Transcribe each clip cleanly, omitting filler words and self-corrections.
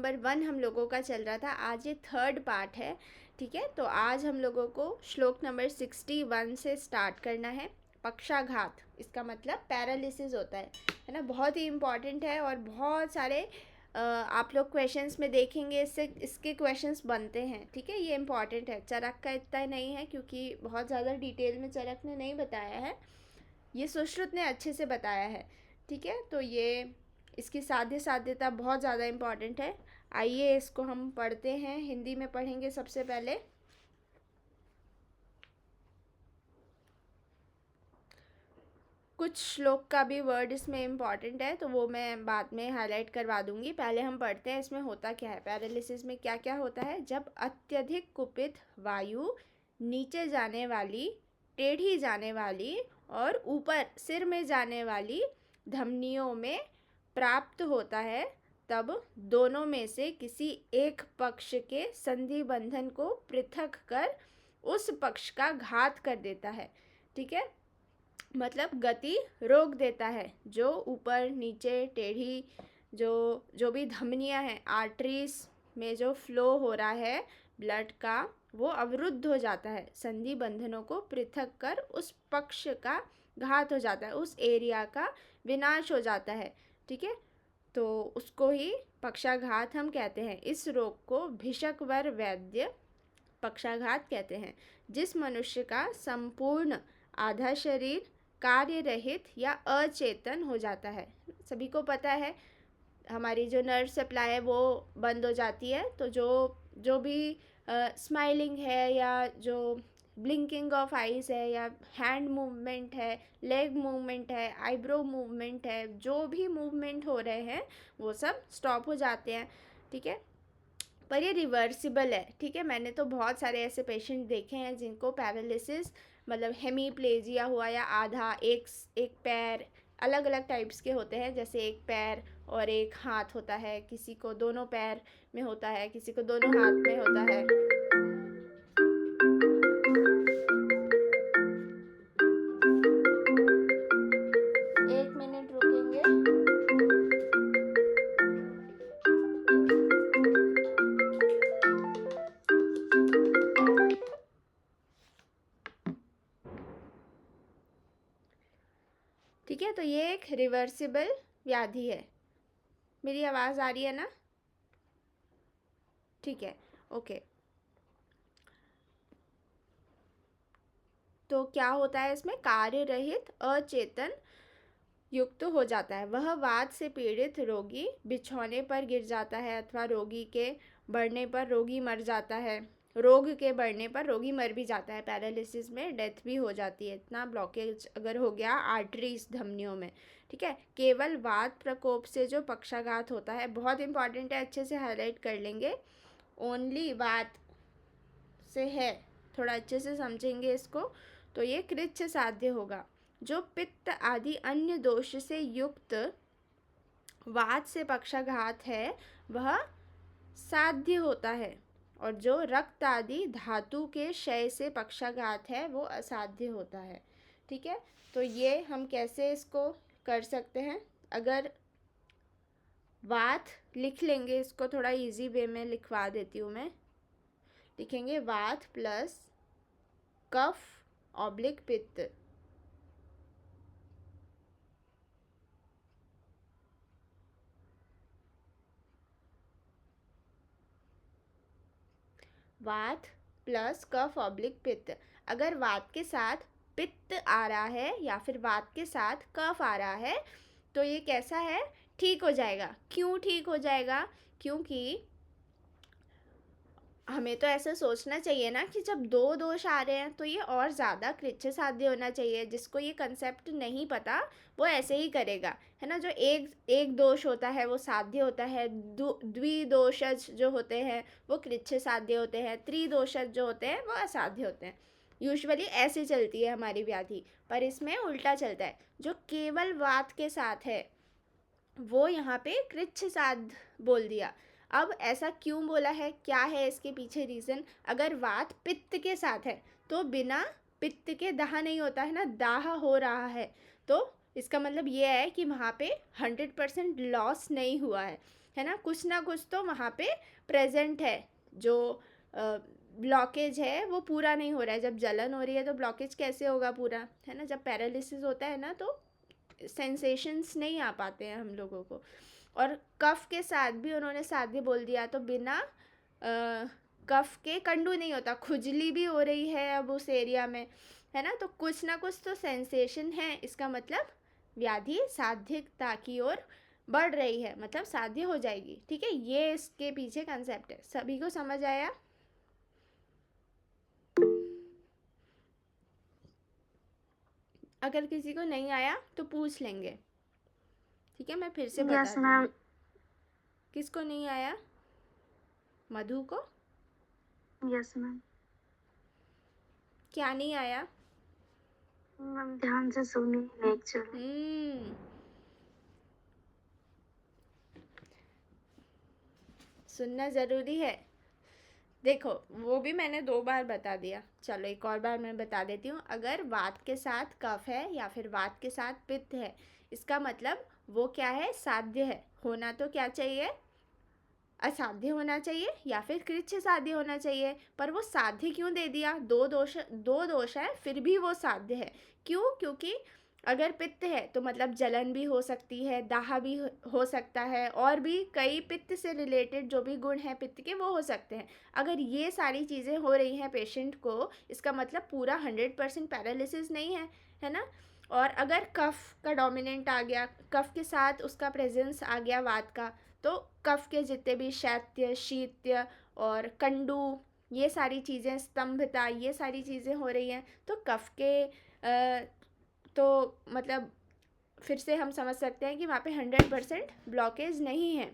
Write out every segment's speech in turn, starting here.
Number 1 हम लोगों का चल रहा था, आज ये 3rd पार्ट है। ठीक है, तो आज हम लोगों को श्लोक नंबर 61 से स्टार्ट करना है। पक्षाघात, इसका मतलब पैरालिसिस होता है ना, बहुत ही इम्पॉर्टेंट है और बहुत सारे आप लोग क्वेश्चंस में देखेंगे इसके क्वेश्चंस बनते हैं। ठीक है, ये इम्पॉर्टेंट है। चरक का इतना नहीं है क्योंकि बहुत ज़्यादा डिटेल में चरक ने नहीं बताया है, ये सुश्रुत ने अच्छे से बताया है। ठीक है, तो ये इसकी साध्यता बहुत ज़्यादा इम्पॉर्टेंट है। आइए इसको हम पढ़ते हैं, हिंदी में पढ़ेंगे सबसे पहले। कुछ श्लोक का भी वर्ड इसमें इम्पॉर्टेंट है तो वो मैं बाद में हाईलाइट करवा दूंगी। पहले हम पढ़ते हैं इसमें होता क्या है। पैरालिसिस में क्या क्या होता है? जब अत्यधिक कुपित वायु नीचे जाने वाली, टेढ़ी जाने वाली और ऊपर सिर में जाने वाली धमनियों में प्राप्त होता है, तब दोनों में से किसी एक पक्ष के संधि बंधन को पृथक कर उस पक्ष का घात कर देता है। ठीक है, मतलब गति रोक देता है। जो ऊपर नीचे टेढ़ी जो भी धमनियां हैं, आर्टरीज में जो फ्लो हो रहा है ब्लड का, वो अवरुद्ध हो जाता है। संधि बंधनों को पृथक कर उस पक्ष का घात हो जाता है, उस एरिया का विनाश हो जाता है। ठीक है, तो उसको ही पक्षाघात हम कहते हैं। इस रोग को भिषकवर वैद्य पक्षाघात कहते हैं। जिस मनुष्य का संपूर्ण आधा शरीर कार्य रहित या अचेतन हो जाता है। सभी को पता है हमारी जो नर्व सप्लाई है वो बंद हो जाती है, तो जो भी स्माइलिंग है या जो ब्लिंकिंग ऑफ आईज है या हैंड मूवमेंट है, लेग मूवमेंट है, आईब्रो मूवमेंट है, जो भी मूवमेंट हो रहे हैं वो सब स्टॉप हो जाते हैं। ठीक है, पर ये रिवर्सिबल है। ठीक है, मैंने तो बहुत सारे ऐसे पेशेंट देखे हैं जिनको पैरालिसिस मतलब हेमीप्लेजिया हुआ या आधा एक पैर, अलग अलग टाइप्स के होते हैं। जैसे एक पैर और एक हाथ होता है, किसी को दोनों पैर में होता है, किसी को दोनों हाथ में होता है। एक मिनट रुकेंगे। ठीक है, तो ये एक रिवर्सिबल व्याधि है। मेरी आवाज़ आ रही है ना? ठीक है, ओके। तो क्या होता है इसमें? कार्य रहित अचेतन युक्त हो जाता है। वह वात से पीड़ित रोगी बिछौने पर गिर जाता है अथवा रोगी के बढ़ने पर रोगी मर जाता है। रोग के बढ़ने पर रोगी मर भी जाता है। पैरालिसिस में डेथ भी हो जाती है, इतना ब्लॉकेज अगर हो गया आर्टरीज धमनियों में। ठीक है, केवल वात प्रकोप से जो पक्षाघात होता है, बहुत इंपॉर्टेंट है, अच्छे से हाईलाइट कर लेंगे। ओनली वात से है, थोड़ा अच्छे से समझेंगे इसको तो ये कृच्छ साध्य होगा। जो पित्त आदि अन्य दोष से युक्त वात से पक्षाघात है वह साध्य होता है, और जो रक्त आदि धातु के क्षय से पक्षाघात है वो असाध्य होता है। ठीक है, तो ये हम कैसे इसको कर सकते हैं? अगर वात लिख लेंगे, इसको थोड़ा इजी वे में लिखवा देती हूँ मैं। लिखेंगे वात प्लस कफ ऑब्लिक पित्त। वात प्लस कफ ऑब्लिक पित्त। अगर वात के साथ पित्त आ रहा है या फिर वात के साथ कफ आ रहा है तो ये कैसा है? ठीक हो जाएगा। क्यों ठीक हो जाएगा? क्योंकि हमें तो ऐसा सोचना चाहिए ना कि जब दो दोष आ रहे हैं तो ये और ज़्यादा कृच्छ साध्य होना चाहिए। जिसको ये कंसेप्ट नहीं पता वो ऐसे ही करेगा, है ना। जो एक दोष होता है वो साध्य होता है, द्विदोषज जो होते हैं वो कृच्छ साध्य होते हैं, त्रिदोषज जो होते हैं वो असाध्य होते हैं। यूजुअली ऐसे चलती है हमारी व्याधि, पर इसमें उल्टा चलता है। जो केवल वात के साथ है वो यहाँ पे कृच्छ साध्य बोल दिया। अब ऐसा क्यों बोला है, क्या है इसके पीछे रीज़न? अगर वात पित्त के साथ है तो बिना पित्त के दाह नहीं होता है ना, दाह हो रहा है, तो इसका मतलब ये है कि वहाँ पे 100% लॉस नहीं हुआ है है ना, कुछ ना कुछ तो वहाँ पे प्रेजेंट है। जो ब्लॉकेज है वो पूरा नहीं हो रहा है। जब जलन हो रही है तो ब्लॉकेज कैसे होगा पूरा, है ना। जब पैरालिसिस होता है ना तो सेंसेशंस नहीं आ पाते हैं हम लोगों को। और कफ के साथ भी उन्होंने साध्य बोल दिया, तो बिना कफ के कंडू नहीं होता। खुजली भी हो रही है अब उस एरिया में, है ना, तो कुछ ना कुछ तो सेंसेशन है। इसका मतलब व्याधि साध्यता की ओर बढ़ रही है, मतलब साध्य हो जाएगी। ठीक है, ये इसके पीछे कंसेप्ट है। सभी को समझ आया? अगर किसी को नहीं आया तो पूछ लेंगे, ठीक है, मैं फिर से बता यस मैम। दूंगी। किसको नहीं आया? मधु को? Yes ma'am. क्या नहीं आया? मैम ध्यान से सुनी नहीं एक्चुअली। सुनना ज़रूरी है। देखो, वो भी मैंने 2 बार बता दिया, चलो एक और बार मैं बता देती हूँ। अगर वात के साथ कफ है या फिर वात के साथ पित्त है, इसका मतलब वो क्या है, साध्य है। होना तो क्या चाहिए, असाध्य होना चाहिए या फिर कृच्छ साध्य होना चाहिए। पर वो साध्य क्यों दे दिया? दो दोष है फिर भी वो साध्य है। क्यों? क्योंकि अगर पित्त है तो मतलब जलन भी हो सकती है, दाह भी हो सकता है, और भी कई पित्त से रिलेटेड जो भी गुण हैं पित्त के वो हो सकते हैं। अगर ये सारी चीज़ें हो रही हैं पेशेंट को, इसका मतलब पूरा 100% पैरालिसिस नहीं है ना। और अगर कफ का डोमिनेंट आ गया, कफ के साथ उसका प्रेजेंस आ गया वात का, तो कफ के जितने भी शैत्य, शीत्य और कंडू, ये सारी चीज़ें, स्तंभता, ये सारी चीज़ें हो रही हैं, तो कफ के तो मतलब फिर से हम समझ सकते हैं कि वहाँ पे 100% ब्लॉकेज नहीं है।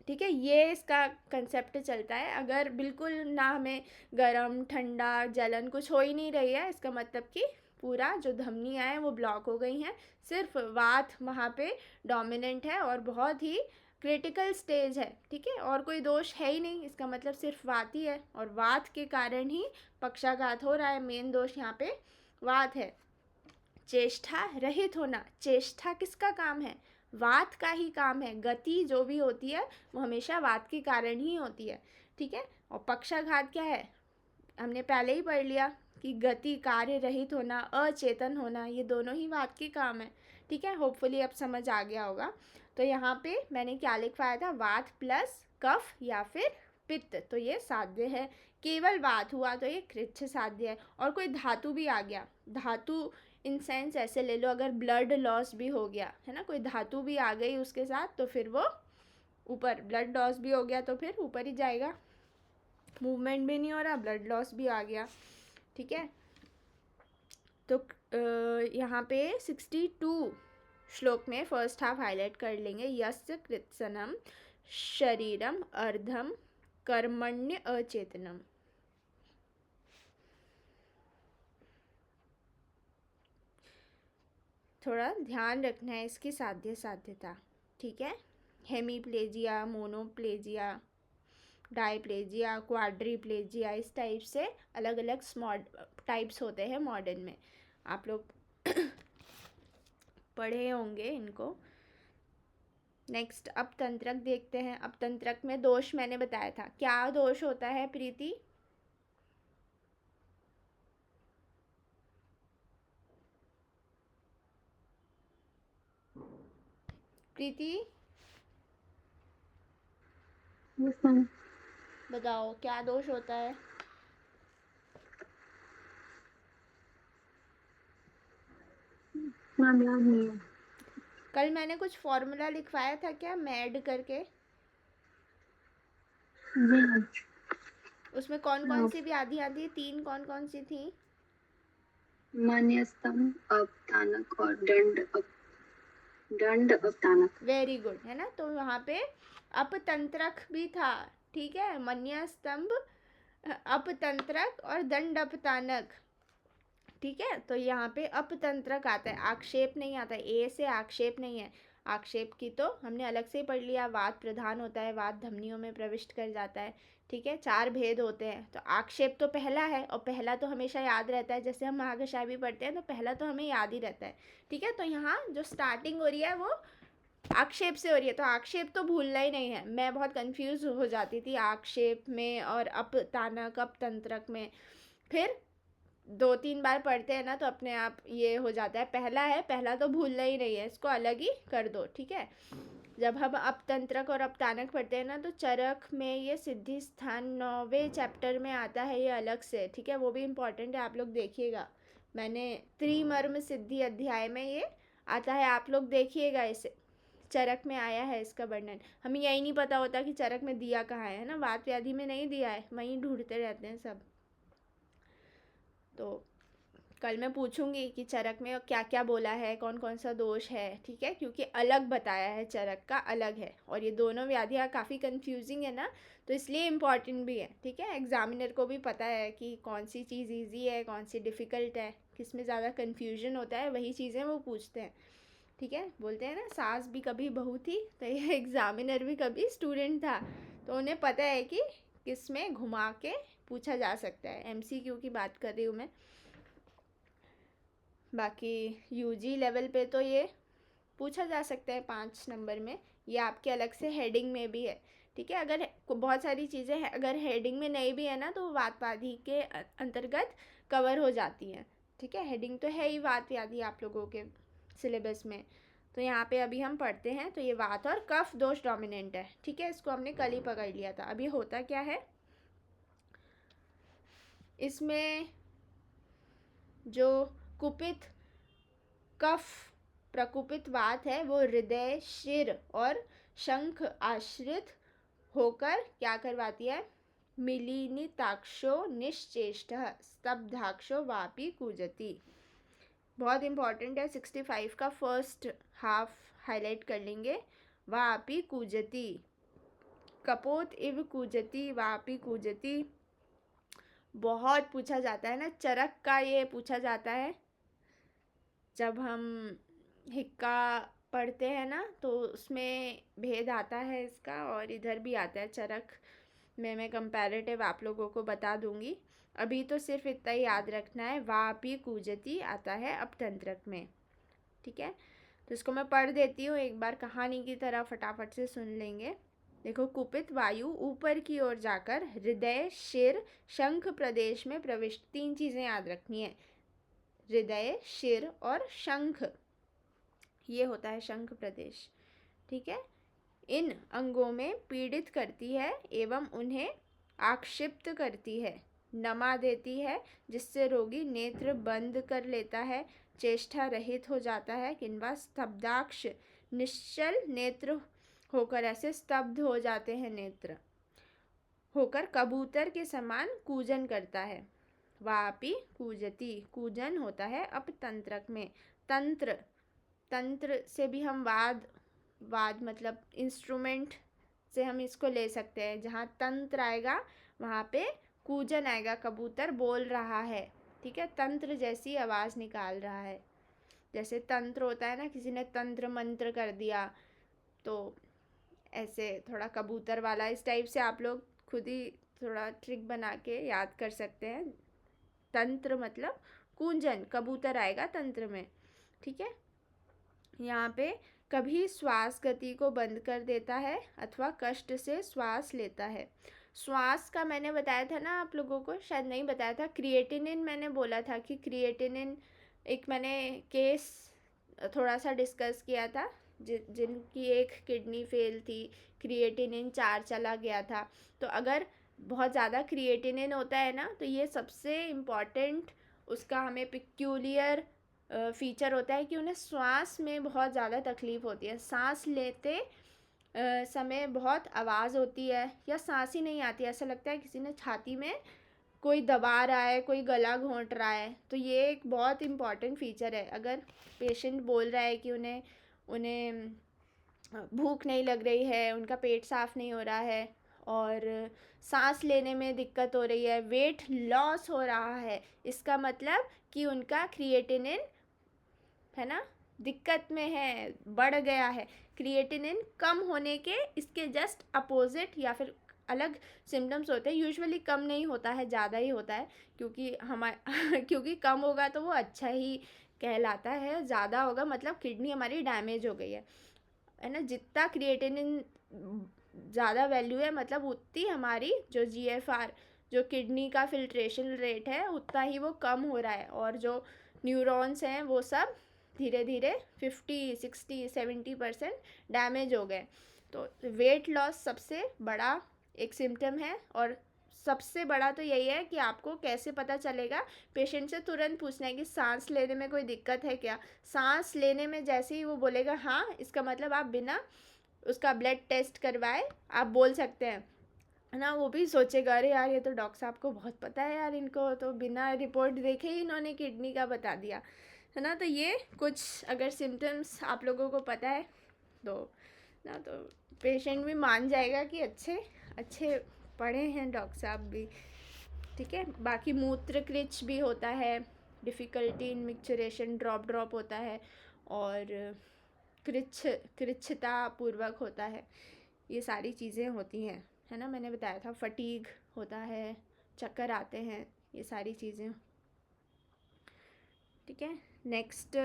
ठीक है, ये इसका कंसेप्ट चलता है। अगर बिल्कुल ना हमें गरम ठंडा जलन कुछ हो ही नहीं रही है, इसका मतलब कि पूरा जो धमनियाँ हैं वो ब्लॉक हो गई हैं। सिर्फ वात वहाँ पे डोमिनेंट है और बहुत ही क्रिटिकल स्टेज है। ठीक है, और कोई दोष है ही नहीं, इसका मतलब सिर्फ वात ही है, और वात के कारण ही पक्षाघात हो रहा है। मेन दोष यहाँ पे वात है। चेष्टा रहित होना, चेष्टा किसका काम है? वात का ही काम है। गति जो भी होती है वो हमेशा वात के कारण ही होती है। ठीक है, और पक्षाघात क्या है? हमने पहले ही पढ़ लिया कि गति, कार्य रहित होना, अचेतन होना, ये दोनों ही वात के काम है। ठीक है, होपफुली अब समझ आ गया होगा। तो यहाँ पे मैंने क्या लिखवाया था, वात प्लस कफ या फिर पित्त, तो ये साध्य है। केवल वात हुआ तो ये कृच्छ साध्य है। और कोई धातु भी आ गया, धातु इन सेंस ऐसे ले लो, अगर ब्लड लॉस भी हो गया, है ना, कोई धातु भी आ गई उसके साथ, तो फिर वो ऊपर, ब्लड लॉस भी हो गया तो फिर ऊपर ही जाएगा। मूवमेंट भी नहीं हो रहा, ब्लड लॉस भी आ गया। ठीक है, तो यहाँ पे 62 श्लोक में फर्स्ट हाफ हाईलाइट कर लेंगे। यस्य कृत्सनम शरीरम अर्धम कर्मण्य अचेतनम। थोड़ा ध्यान रखना है इसकी साध्यता। ठीक है, हेमीप्लेजिया, मोनोप्लेजिया, डाईप्लेजिया, क्वाड्रीप्लेजिया, इस टाइप से अलग अलग स्मॉड टाइप्स होते हैं मॉडर्न में। आप लोग पढ़े होंगे इनको। नेक्स्ट अपतंत्रक देखते हैं। अपतंत्रक में दोष मैंने बताया था। क्या दोष होता है प्रीति? प्रीति यस मैम। बताओ क्या दोष होता है? मैम याद नहीं है। कल मैंने कुछ फॉर्मूला लिखवाया था क्या, मैड करके? जी मैम। उसमें कौन कौन सी भी आधी आधी 3 कौन कौन सी थी? मन्यस्तम, अपतानक और दंड अपतानक। वेरी गुड, है ना। तो वहाँ पे अपतंत्रक भी था। ठीक है, मन्या स्तंभ, अपतंत्रक और दंड अपतानक। ठीक है, तो यहाँ पे अपतंत्रक आता है, आक्षेप नहीं आता है। ए से आक्षेप नहीं है। आक्षेप की तो हमने अलग से पढ़ लिया, वात प्रधान होता है, वात धमनियों में प्रविष्ट कर जाता है। ठीक है, 4 भेद होते हैं। तो आक्षेप तो पहला है, और पहला तो हमेशा याद रहता है। जैसे हम महाकशाय भी पढ़ते हैं तो पहला तो हमें याद ही रहता है। ठीक है, तो यहाँ जो स्टार्टिंग हो रही है वो आक्षेप से हो रही है, तो आक्षेप तो भूलना ही नहीं है। मैं बहुत कंफ्यूज हो जाती थी आक्षेप में और अपतानक अपतंत्रक में। फिर 2-3 बार पढ़ते हैं ना तो अपने आप ये हो जाता है। पहला तो भूलना ही नहीं है, इसको अलग ही कर दो, ठीक है। जब हम अपतंत्रक और अपतानक पढ़ते हैं ना तो चरक में ये सिद्धि स्थान 9वें चैप्टर में आता है, ये अलग से, ठीक है। वो भी इम्पोर्टेंट है, आप लोग देखिएगा। मैंने त्रिमर्म सिद्धि अध्याय में ये आता है, आप लोग देखिएगा। इसे चरक में आया है इसका वर्णन। हमें यही नहीं पता होता कि चरक में दिया कहाँ है ना, वात व्याधि में नहीं दिया है, वहीं ढूंढते रहते हैं सब। तो कल मैं पूछूंगी कि चरक में क्या क्या बोला है, कौन कौन सा दोष है, ठीक है, क्योंकि अलग बताया है, चरक का अलग है। और ये दोनों व्याधियाँ काफ़ी कंफ्यूजिंग है ना, तो इसलिए इम्पॉर्टेंट भी है, ठीक है। एग्जामिनर को भी पता है कि कौन सी चीज़ ईजी है, कौन सी डिफ़िकल्ट है, किस में ज़्यादा कन्फ्यूजन होता है, वही चीज़ें वो पूछते हैं, ठीक है। बोलते हैं ना, सास भी कभी बहू थी, तो ये एग्जामिनर भी कभी स्टूडेंट था। तो उन्हें पता है कि किस में घुमा के पूछा जा सकता है। एमसीक्यू की बात कर रही हूँ मैं। बाकी यूजी लेवल पे तो ये पूछा जा सकता है 5 नंबर में। ये आपके अलग से हेडिंग में भी है, ठीक है। अगर बहुत सारी चीज़ें हैं, अगर हेडिंग में नहीं भी है ना तो वात व्याधि के अंतर्गत कवर हो जाती हैं, ठीक है। हेडिंग तो है ही वात व्याधि आप लोगों के सिलेबस में। तो यहाँ पे अभी हम पढ़ते हैं, तो ये वात और कफ दोष डोमिनेंट है, ठीक है। इसको हमने कल ही पकड़ लिया था। अभी होता क्या है इसमें, जो कुपित कफ प्रकुपित वात है वो हृदय, शिर और शंख आश्रित होकर क्या करवाती है, मिलिनिताक्षो निश्चेष्ट स्तब्धाक्षो वापी कूजति। बहुत इंपॉर्टेंट है, 65 का फर्स्ट हाफ हाईलाइट कर लेंगे। वापी कूजति, कपोत इव कूजति, वापी कूजति। बहुत पूछा जाता है ना, चरक का ये पूछा जाता है जब हम हिक्का पढ़ते हैं ना, तो उसमें भेद आता है इसका, और इधर भी आता है चरक में। मैं कंपैरेटिव आप लोगों को बता दूंगी। अभी तो सिर्फ इतना ही याद रखना है, वापी कूजति आता है अपतंत्रक में, ठीक है। तो इसको मैं पढ़ देती हूँ एक बार, कहानी की तरह फटाफट से सुन लेंगे। देखो, कुपित वायु ऊपर की ओर जाकर हृदय, शिर, शंख प्रदेश में प्रविष्ट। 3 चीज़ें याद रखनी है, हृदय, शिर और शंख, ये होता है शंख प्रदेश, ठीक है। इन अंगों में पीड़ित करती है एवं उन्हें आक्षिप्त करती है, नमा देती है, जिससे रोगी नेत्र बंद कर लेता है, चेष्टा रहित हो जाता है, किंवा स्तब्धाक्ष, निश्चल नेत्र होकर, ऐसे स्तब्ध हो जाते हैं नेत्र होकर, कबूतर के समान कूजन करता है। वापी कूजति, कूजन होता है अपतंत्रक में। तंत्र, तंत्र से भी हम वाद मतलब इंस्ट्रूमेंट से हम इसको ले सकते हैं। जहाँ तंत्र आएगा वहाँ पे कूजन आएगा, कबूतर बोल रहा है, ठीक है, तंत्र जैसी आवाज़ निकाल रहा है। जैसे तंत्र होता है ना, किसी ने तंत्र मंत्र कर दिया, तो ऐसे थोड़ा कबूतर वाला, इस टाइप से आप लोग खुद ही थोड़ा ट्रिक बना के याद कर सकते हैं। तंत्र मतलब कूंजन, कबूतर आएगा तंत्र में, ठीक है। यहाँ पे कभी श्वास गति को बंद कर देता है अथवा कष्ट से श्वास लेता है। श्वास का मैंने बताया था ना आप लोगों को, शायद नहीं बताया था। क्रिएटिनिन मैंने बोला था कि क्रिएटिनिन, एक मैंने केस थोड़ा सा डिस्कस किया था, जिनकी एक किडनी फेल थी, क्रिएटिनिन 4 चला गया था। तो अगर बहुत ज़्यादा क्रिएटिनिन होता है ना, तो ये सबसे इम्पॉर्टेंट उसका हमें पिक्यूलियर फीचर होता है कि उन्हें श्वास में बहुत ज़्यादा तकलीफ़ होती है। सांस लेते समय बहुत आवाज़ होती है, या सांस ही नहीं आती, ऐसा लगता है किसी ने छाती में कोई दबा रहा है, कोई गला घोंट रहा है। तो ये एक बहुत इम्पॉर्टेंट फीचर है। अगर पेशेंट बोल रहा है कि उन्हें भूख नहीं लग रही है, उनका पेट साफ़ नहीं हो रहा है, और सांस लेने में दिक्कत हो रही है, वेट लॉस हो रहा है, इसका मतलब कि उनका क्रिएटिनिन है ना दिक्कत में है, बढ़ गया है। क्रिएटिनिन कम होने के इसके जस्ट अपोजिट या फिर अलग सिम्टम्स होते हैं। यूजुअली कम नहीं होता है, ज़्यादा ही होता है, क्योंकि क्योंकि कम होगा तो वो अच्छा ही कहलाता है, ज़्यादा होगा मतलब किडनी हमारी डैमेज हो गई है। है ना, जितना क्रिएटिनिन ज़्यादा वैल्यू है मतलब उतनी हमारी जो जीएफआर, जो किडनी का फिल्ट्रेशन रेट है, उतना ही वो कम हो रहा है, और जो न्यूरॉन्स हैं वो सब धीरे धीरे 50, 60, 70% डैमेज हो गए। तो वेट लॉस सबसे बड़ा एक सिम्टम है, और सबसे बड़ा तो यही है कि आपको कैसे पता चलेगा। पेशेंट से तुरंत पूछना है कि सांस लेने में कोई दिक्कत है क्या। सांस लेने में जैसे ही वो बोलेगा हाँ, इसका मतलब आप बिना उसका ब्लड टेस्ट करवाए आप बोल सकते हैं, है ना। वो भी सोचेगा अरे यार, ये तो डॉक्टर साहब को बहुत पता है यार, इनको तो बिना रिपोर्ट देखे ही इन्होंने किडनी का बता दिया, है ना। तो ये कुछ अगर सिम्टम्स आप लोगों को पता है तो ना, तो पेशेंट भी मान जाएगा कि अच्छे अच्छे पढ़े हैं डॉक्टर साहब भी, ठीक है। बाकी मूत्र क्रिच भी होता है, डिफ़िकल्टी इन मिक्सचरेशन, ड्रॉप ड्रॉप होता है, और कृच्छता पूर्वक होता है, ये सारी चीज़ें होती हैं, है ना। मैंने बताया था फटीग होता है, चक्कर आते हैं, ये सारी चीज़ें, ठीक है। नेक्स्ट,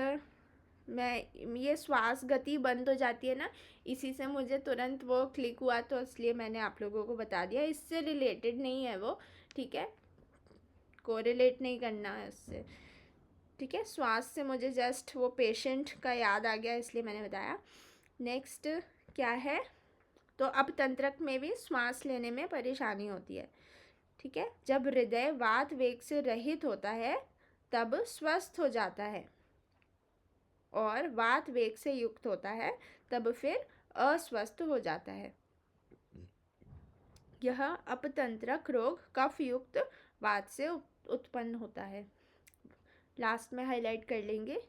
मैं ये श्वास गति बंद हो जाती है ना, इसी से मुझे तुरंत वो क्लिक हुआ, तो इसलिए मैंने आप लोगों को बता दिया। इससे रिलेटेड नहीं है वो, ठीक है, कोरिलेट नहीं करना है उससे, ठीक है। श्वास से मुझे जस्ट वो पेशेंट का याद आ गया, इसलिए मैंने बताया। नेक्स्ट क्या है, तो अपतंत्रक में भी श्वास लेने में परेशानी होती है, ठीक है। जब हृदय वात वेग से रहित होता है तब स्वस्थ हो जाता है, और वात वेग से युक्त होता है तब फिर अस्वस्थ हो जाता है। यह अपतंत्रक रोग कफ युक्त वात से उत्पन्न होता है। लास्ट में हाईलाइट कर लेंगे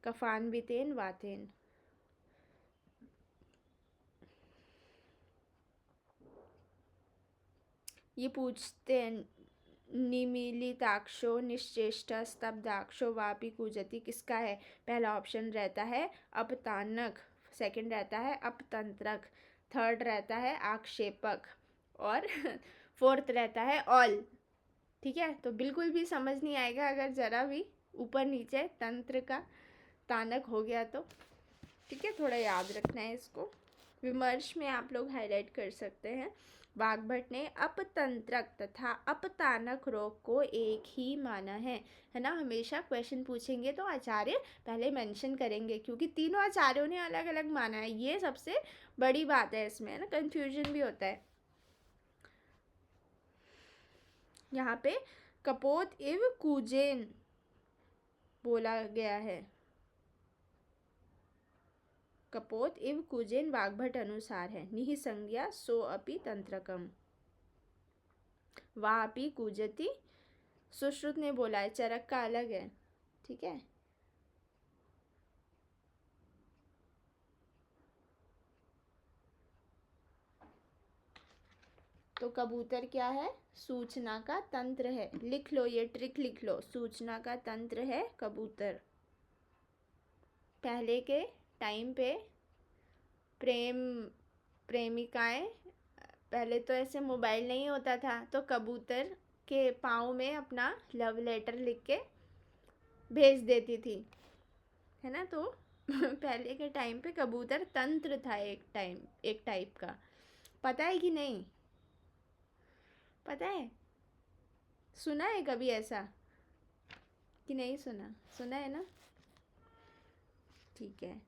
कफानवितेन वातेन। ये पूछते हैं निमीलिताक्षो निश्चेष्ट स्तब्धाक्षो वापि कूजति किसका है। पहला ऑप्शन रहता है अपतानक, सेकंड रहता है अपतंत्रक, थर्ड रहता है आक्षेपक, और फोर्थ रहता है ऑल, ठीक है। तो बिल्कुल भी समझ नहीं आएगा अगर ज़रा भी ऊपर नीचे तंत्र का तानक हो गया तो, ठीक है। थोड़ा याद रखना है इसको, विमर्श में आप लोग हाईलाइट कर सकते हैं। वाग्भट ने अपतंत्रक तथा अपतानक रोग को एक ही माना है ना। हमेशा क्वेश्चन पूछेंगे तो आचार्य पहले मेंशन करेंगे, क्योंकि तीनों आचार्यों ने अलग अलग माना है, ये सबसे बड़ी बात है इसमें, है ना, कंफ्यूजन भी होता है। यहाँ पे कपोत इव कूजेन बोला गया है, कपोत इव कूजेन वाग्भट अनुसार है। निःसंज्ञा सो अपि तंत्रकम वापि कूजति, सुश्रुत ने बोला है, चरक का अलग है, ठीक है। तो कबूतर क्या है, सूचना का तंत्र है, लिख लो ये ट्रिक लिख लो, सूचना का तंत्र है कबूतर। पहले के टाइम पे प्रेमिकाएं, पहले तो ऐसे मोबाइल नहीं होता था, तो कबूतर के पाँव में अपना लव लेटर लिख के भेज देती थी, है ना। तो पहले के टाइम पे कबूतर तंत्र था, एक टाइप का, पता है कि नहीं, पता है, सुना है कभी ऐसा कि नहीं सुना, सुना है ना, ठीक है।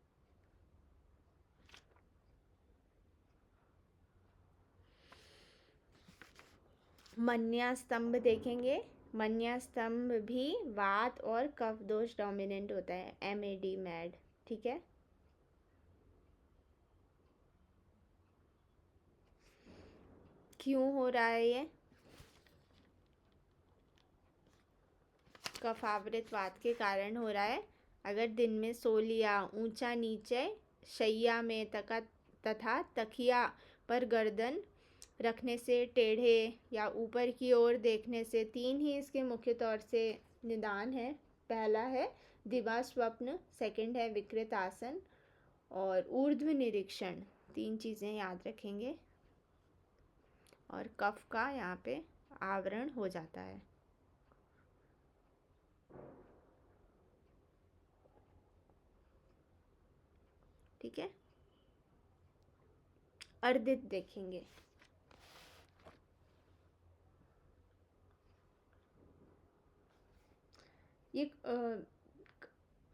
मन्या स्तंभ देखेंगे, मन्या स्तंभ भी वात और कफ दोष डोमिनेंट होता है, MAD मैड, ठीक है। क्यों हो रहा है ये, कफावृत वात के कारण हो रहा है। अगर दिन में सो लिया, ऊंचा नीचे शैया में तथा तकिया पर गर्दन रखने से, टेढ़े या ऊपर की ओर देखने से, तीन ही इसके मुख्य तौर से निदान है। पहला है दिवा स्वप्न, सेकंड है विकृत आसन, और ऊर्ध्व निरीक्षण, तीन चीज़ें याद रखेंगे। और कफ का यहाँ पे आवरण हो जाता है, ठीक है। अर्दित देखेंगे। ये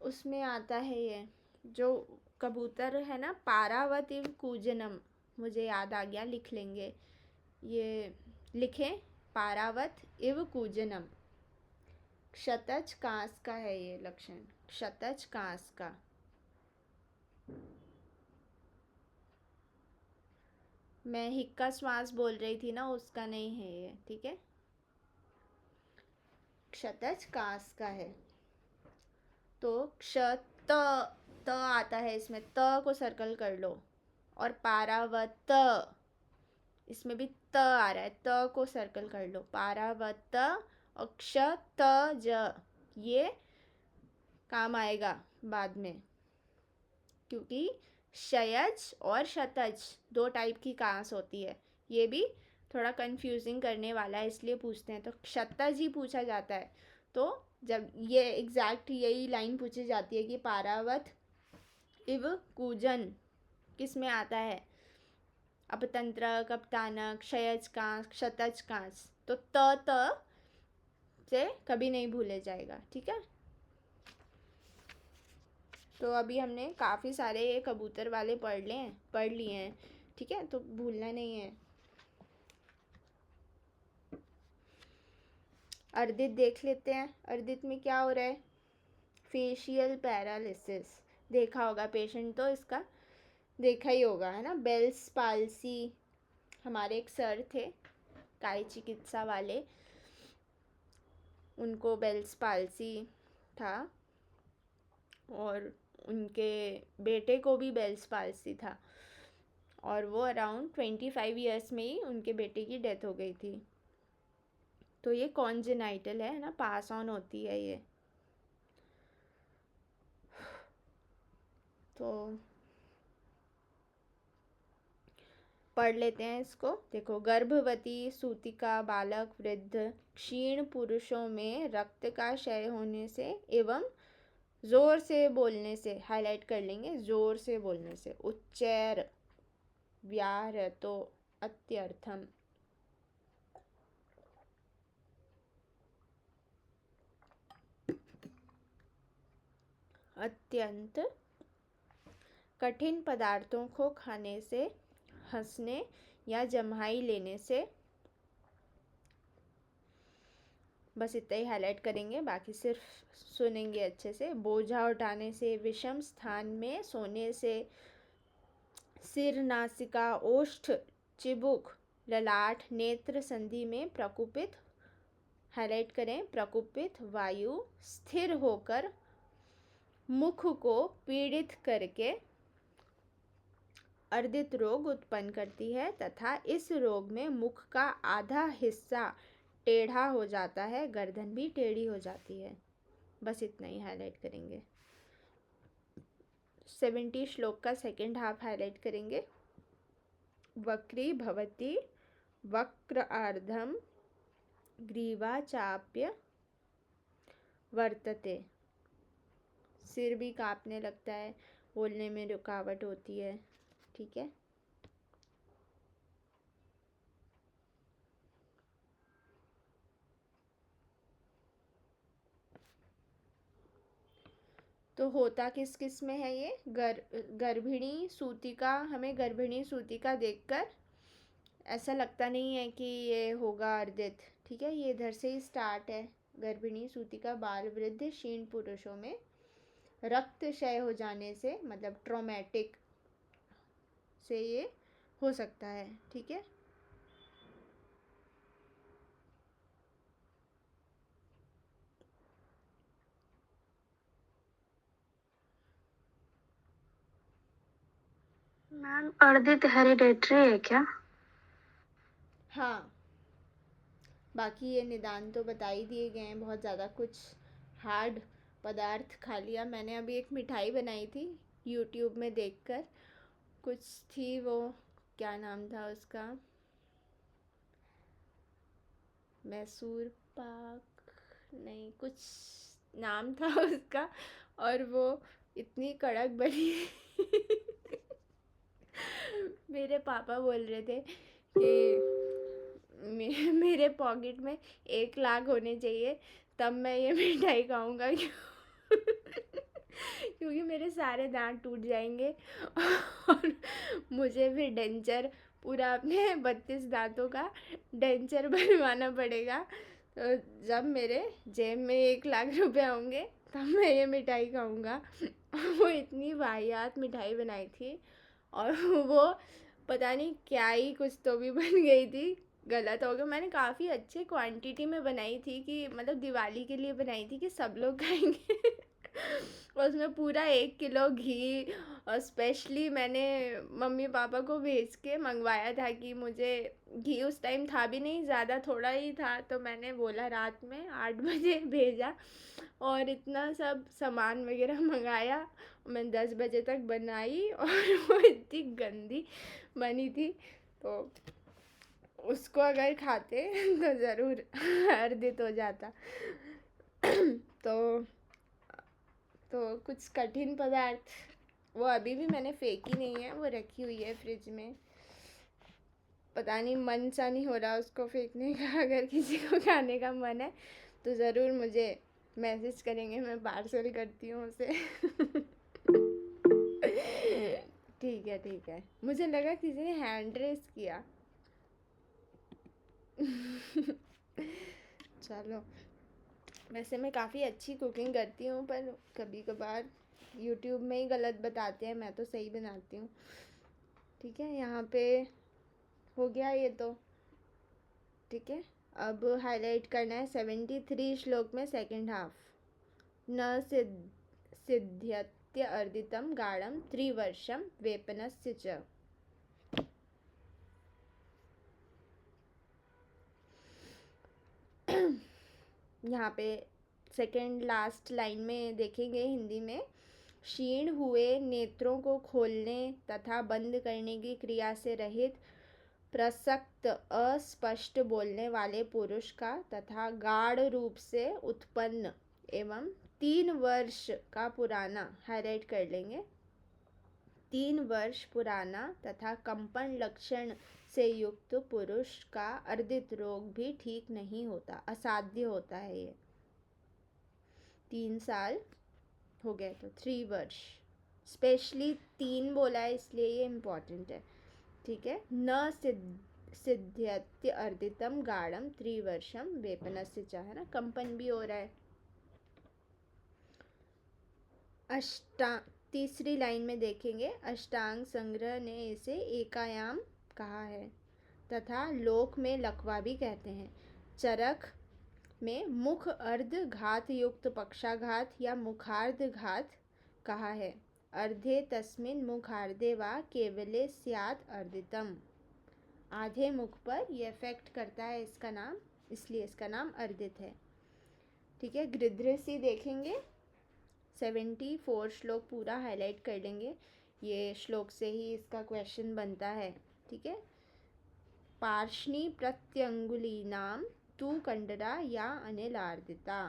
उसमें आता है, ये जो कबूतर है ना, पारावत इव कूजनम, मुझे याद आ गया, लिख लेंगे। ये लिखें, पारावत इव कूजनम। क्षतज कांस का है ये लक्षण, क्षतज कांस का। मैं हिक्का श्वास बोल रही थी ना, उसका नहीं है ये, ठीक है। क्षतज कांस का है। तो क्षत त आता है इसमें, त को सर्कल कर लो। और पारावत, इसमें भी त आ रहा है, त को सर्कल कर लो। पारावत और क्ष त ज, ये काम आएगा बाद में, क्योंकि शयज और शतज दो टाइप की कांस होती है। ये भी थोड़ा कंफ्यूजिंग करने वाला है, इसलिए पूछते हैं। तो शतज ही पूछा जाता है। तो जब ये एग्जैक्ट यही लाइन पूछी जाती है कि पारावत इव कूजन किस में आता है, अपतंत्र, कप्तानक, क्षयज कांस, क्षतज कांस। तो त से कभी नहीं भूले जाएगा, ठीक है। तो अभी हमने काफ़ी सारे कबूतर वाले पढ़ लिए हैं, ठीक है, तो भूलना नहीं है। अर्दित देख लेते हैं। अर्दित में क्या हो रहा है, फेशियल पैरालिसिस। देखा होगा पेशेंट, तो इसका देखा ही होगा, है ना। बेल्स पाल्सी, हमारे एक सर थे काय चिकित्सा वाले, उनको बेल्स पाल्सी था, और उनके बेटे को भी बेल्स पाल्सी था, और वो अराउंड 25 ईयर्स में ही उनके बेटे की डेथ हो गई थी। तो ये कॉन्जेनाइटल है ना, पास ऑन होती है ये। तो पढ़ लेते हैं इसको। देखो, गर्भवती, सूतिका, बालक, वृद्ध, क्षीण पुरुषों में रक्त का क्षय होने से एवं जोर से बोलने से, हाईलाइट कर लेंगे, जोर से बोलने से, उच्चैर व्याहृतो अत्यर्थम, अत्यंत कठिन पदार्थों को खाने से, हंसने या जम्हाई लेने से, बस इतना ही हाईलाइट करेंगे, बाकी सिर्फ सुनेंगे अच्छे से। बोझा उठाने से, विषम स्थान में सोने से, सिर, नासिका, ओष्ठ, चिबुक, ललाट, नेत्र संधि में प्रकुपित, हाईलाइट करें, प्रकुपित वायु स्थिर होकर मुख को पीड़ित करके अर्दित रोग उत्पन्न करती है, तथा इस रोग में मुख का आधा हिस्सा टेढ़ा हो जाता है, गर्दन भी टेढ़ी हो जाती है। बस इतना ही हाईलाइट करेंगे। 70 श्लोक का सेकेंड हाफ हाईलाइट करेंगे। वक्री भवति वक्र आर्धम ग्रीवा चाप्य वर्तते, सिर भी कांपने लगता है, बोलने में रुकावट होती है, ठीक है। तो होता किस किस में है ये, गर्भिणी सूतिका, हमें गर्भिणी सूतिका देखकर ऐसा लगता नहीं है कि ये होगा अर्दित, ठीक है। ये इधर से ही स्टार्ट है। गर्भिणी सूतिका, बाल, वृद्ध, क्षीण पुरुषों में रक्त क्षय हो जाने से, मतलब ट्रॉमेटिक से ये हो सकता है, ठीक है। मैम, अर्दित हेरिडेटरी है क्या? हाँ, बाकी ये निदान तो बता ही दिए गए हैं। बहुत ज़्यादा कुछ हार्ड पदार्थ खा लिया मैंने। अभी एक मिठाई बनाई थी यूट्यूब में देखकर, कुछ थी वो, क्या नाम था उसका, मैसूर पाक, नहीं कुछ नाम था उसका, और वो इतनी कड़क बनी मेरे पापा बोल रहे थे कि मेरे पॉकेट में 1 लाख होने चाहिए, तब मैं ये मिठाई खाऊंगा। क्योंकि मेरे सारे दांत टूट जाएंगे और मुझे फिर डेंचर, पूरा अपने 32 दांतों का डेंचर बनवाना पड़ेगा। तो जब मेरे जेब में 1 लाख रुपए होंगे तब मैं ये मिठाई खाऊंगा। वो इतनी वाहियात मिठाई बनाई थी, और वो पता नहीं क्या ही कुछ तो भी बन गई थी, गलत हो गया। मैंने काफ़ी अच्छे क्वांटिटी में बनाई थी, कि मतलब दिवाली के लिए बनाई थी कि सब लोग खाएंगे। और उसमें पूरा 1 किलो घी, और स्पेशली मैंने मम्मी पापा को भेज के मंगवाया था कि मुझे घी उस टाइम था भी नहीं ज़्यादा, थोड़ा ही था, तो मैंने बोला रात में 8 बजे भेजा, और इतना सब सामान वगैरह मंगाया। मैं 10 बजे तक बनाई और वो इतनी गंदी बनी थी। तो उसको अगर खाते तो ज़रूर अर्दित हो जाता। तो कुछ कठिन पदार्थ, वो अभी भी मैंने फेंकी नहीं है, वो रखी हुई है फ्रिज में। पता नहीं, मन सा नहीं हो रहा उसको फेंकने का। अगर किसी को खाने का मन है तो ज़रूर मुझे मैसेज करेंगे, मैं पार्सल करती हूँ उसे। ठीक है, ठीक है। मुझे लगा किसी ने हैंड रेस किया। चलो, वैसे मैं काफ़ी अच्छी कुकिंग करती हूँ, पर कभी कभार यूट्यूब में ही गलत बताते हैं, मैं तो सही बनाती हूँ। ठीक है, यहाँ पे हो गया ये तो। ठीक है, अब हाईलाइट करना है 73 श्लोक में सेकंड हाफ। न सिद्ध्यत्य अर्दितम गाढ़म त्रिवर्षम वेपनस्य च। यहाँ पे सेकंड लास्ट लाइन में देखेंगे हिंदी में, क्षीण हुए नेत्रों को खोलने तथा बंद करने की क्रिया से रहित प्रसक्त अस्पष्ट बोलने वाले पुरुष का तथा गाढ़ रूप से उत्पन्न एवं 3 वर्ष का पुराना, हाईलाइट कर लेंगे, 3 वर्ष पुराना तथा कंपन लक्षण से युक्त पुरुष का अर्दित रोग भी ठीक नहीं होता, असाध्य होता है। ये 3 साल हो गए तो 3 वर्ष, स्पेशली 3 बोला है इसलिए ये इम्पोर्टेंट है। ठीक है, न सिद्ध्यत्य अर्दितम गाढ़म त्रिवर्षम वेपनस्य च, है ना, कंपन भी हो रहा है। तीसरी लाइन में देखेंगे, अष्टांग संग्रह ने इसे एकायाम कहा है तथा लोक में लकवा भी कहते हैं। चरक में मुख अर्ध घात युक्त पक्षाघात या मुखार्ध घात कहा है। अर्धे तस्मिन मुखार्धे वा केवले स्यात् अर्दितम, आधे मुख पर यह इफेक्ट करता है इसका नाम, इसलिए इसका नाम अर्दित है। ठीक है, गृध्रसी देखेंगे, 74 श्लोक पूरा हाईलाइट कर लेंगे, ये श्लोक से ही इसका क्वेश्चन बनता है। ठीक है, पार्ष्णी प्रत्यंगुली नाम तू कंडरा या अनिलार्दिता।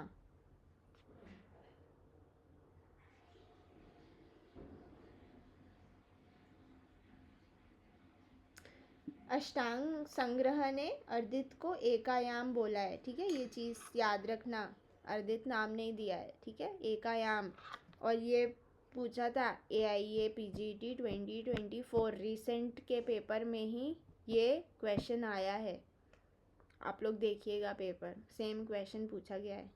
अष्टांग संग्रह ने अर्दित को एकायाम बोला है। ठीक है, ये चीज़ याद रखना, अर्दित नाम नहीं दिया है। ठीक है, एकायाम। और ये पूछा था AIA PGT 2024 रिसेंट के पेपर में ही ये क्वेश्चन आया है। आप लोग देखिएगा पेपर, सेम क्वेश्चन पूछा गया है,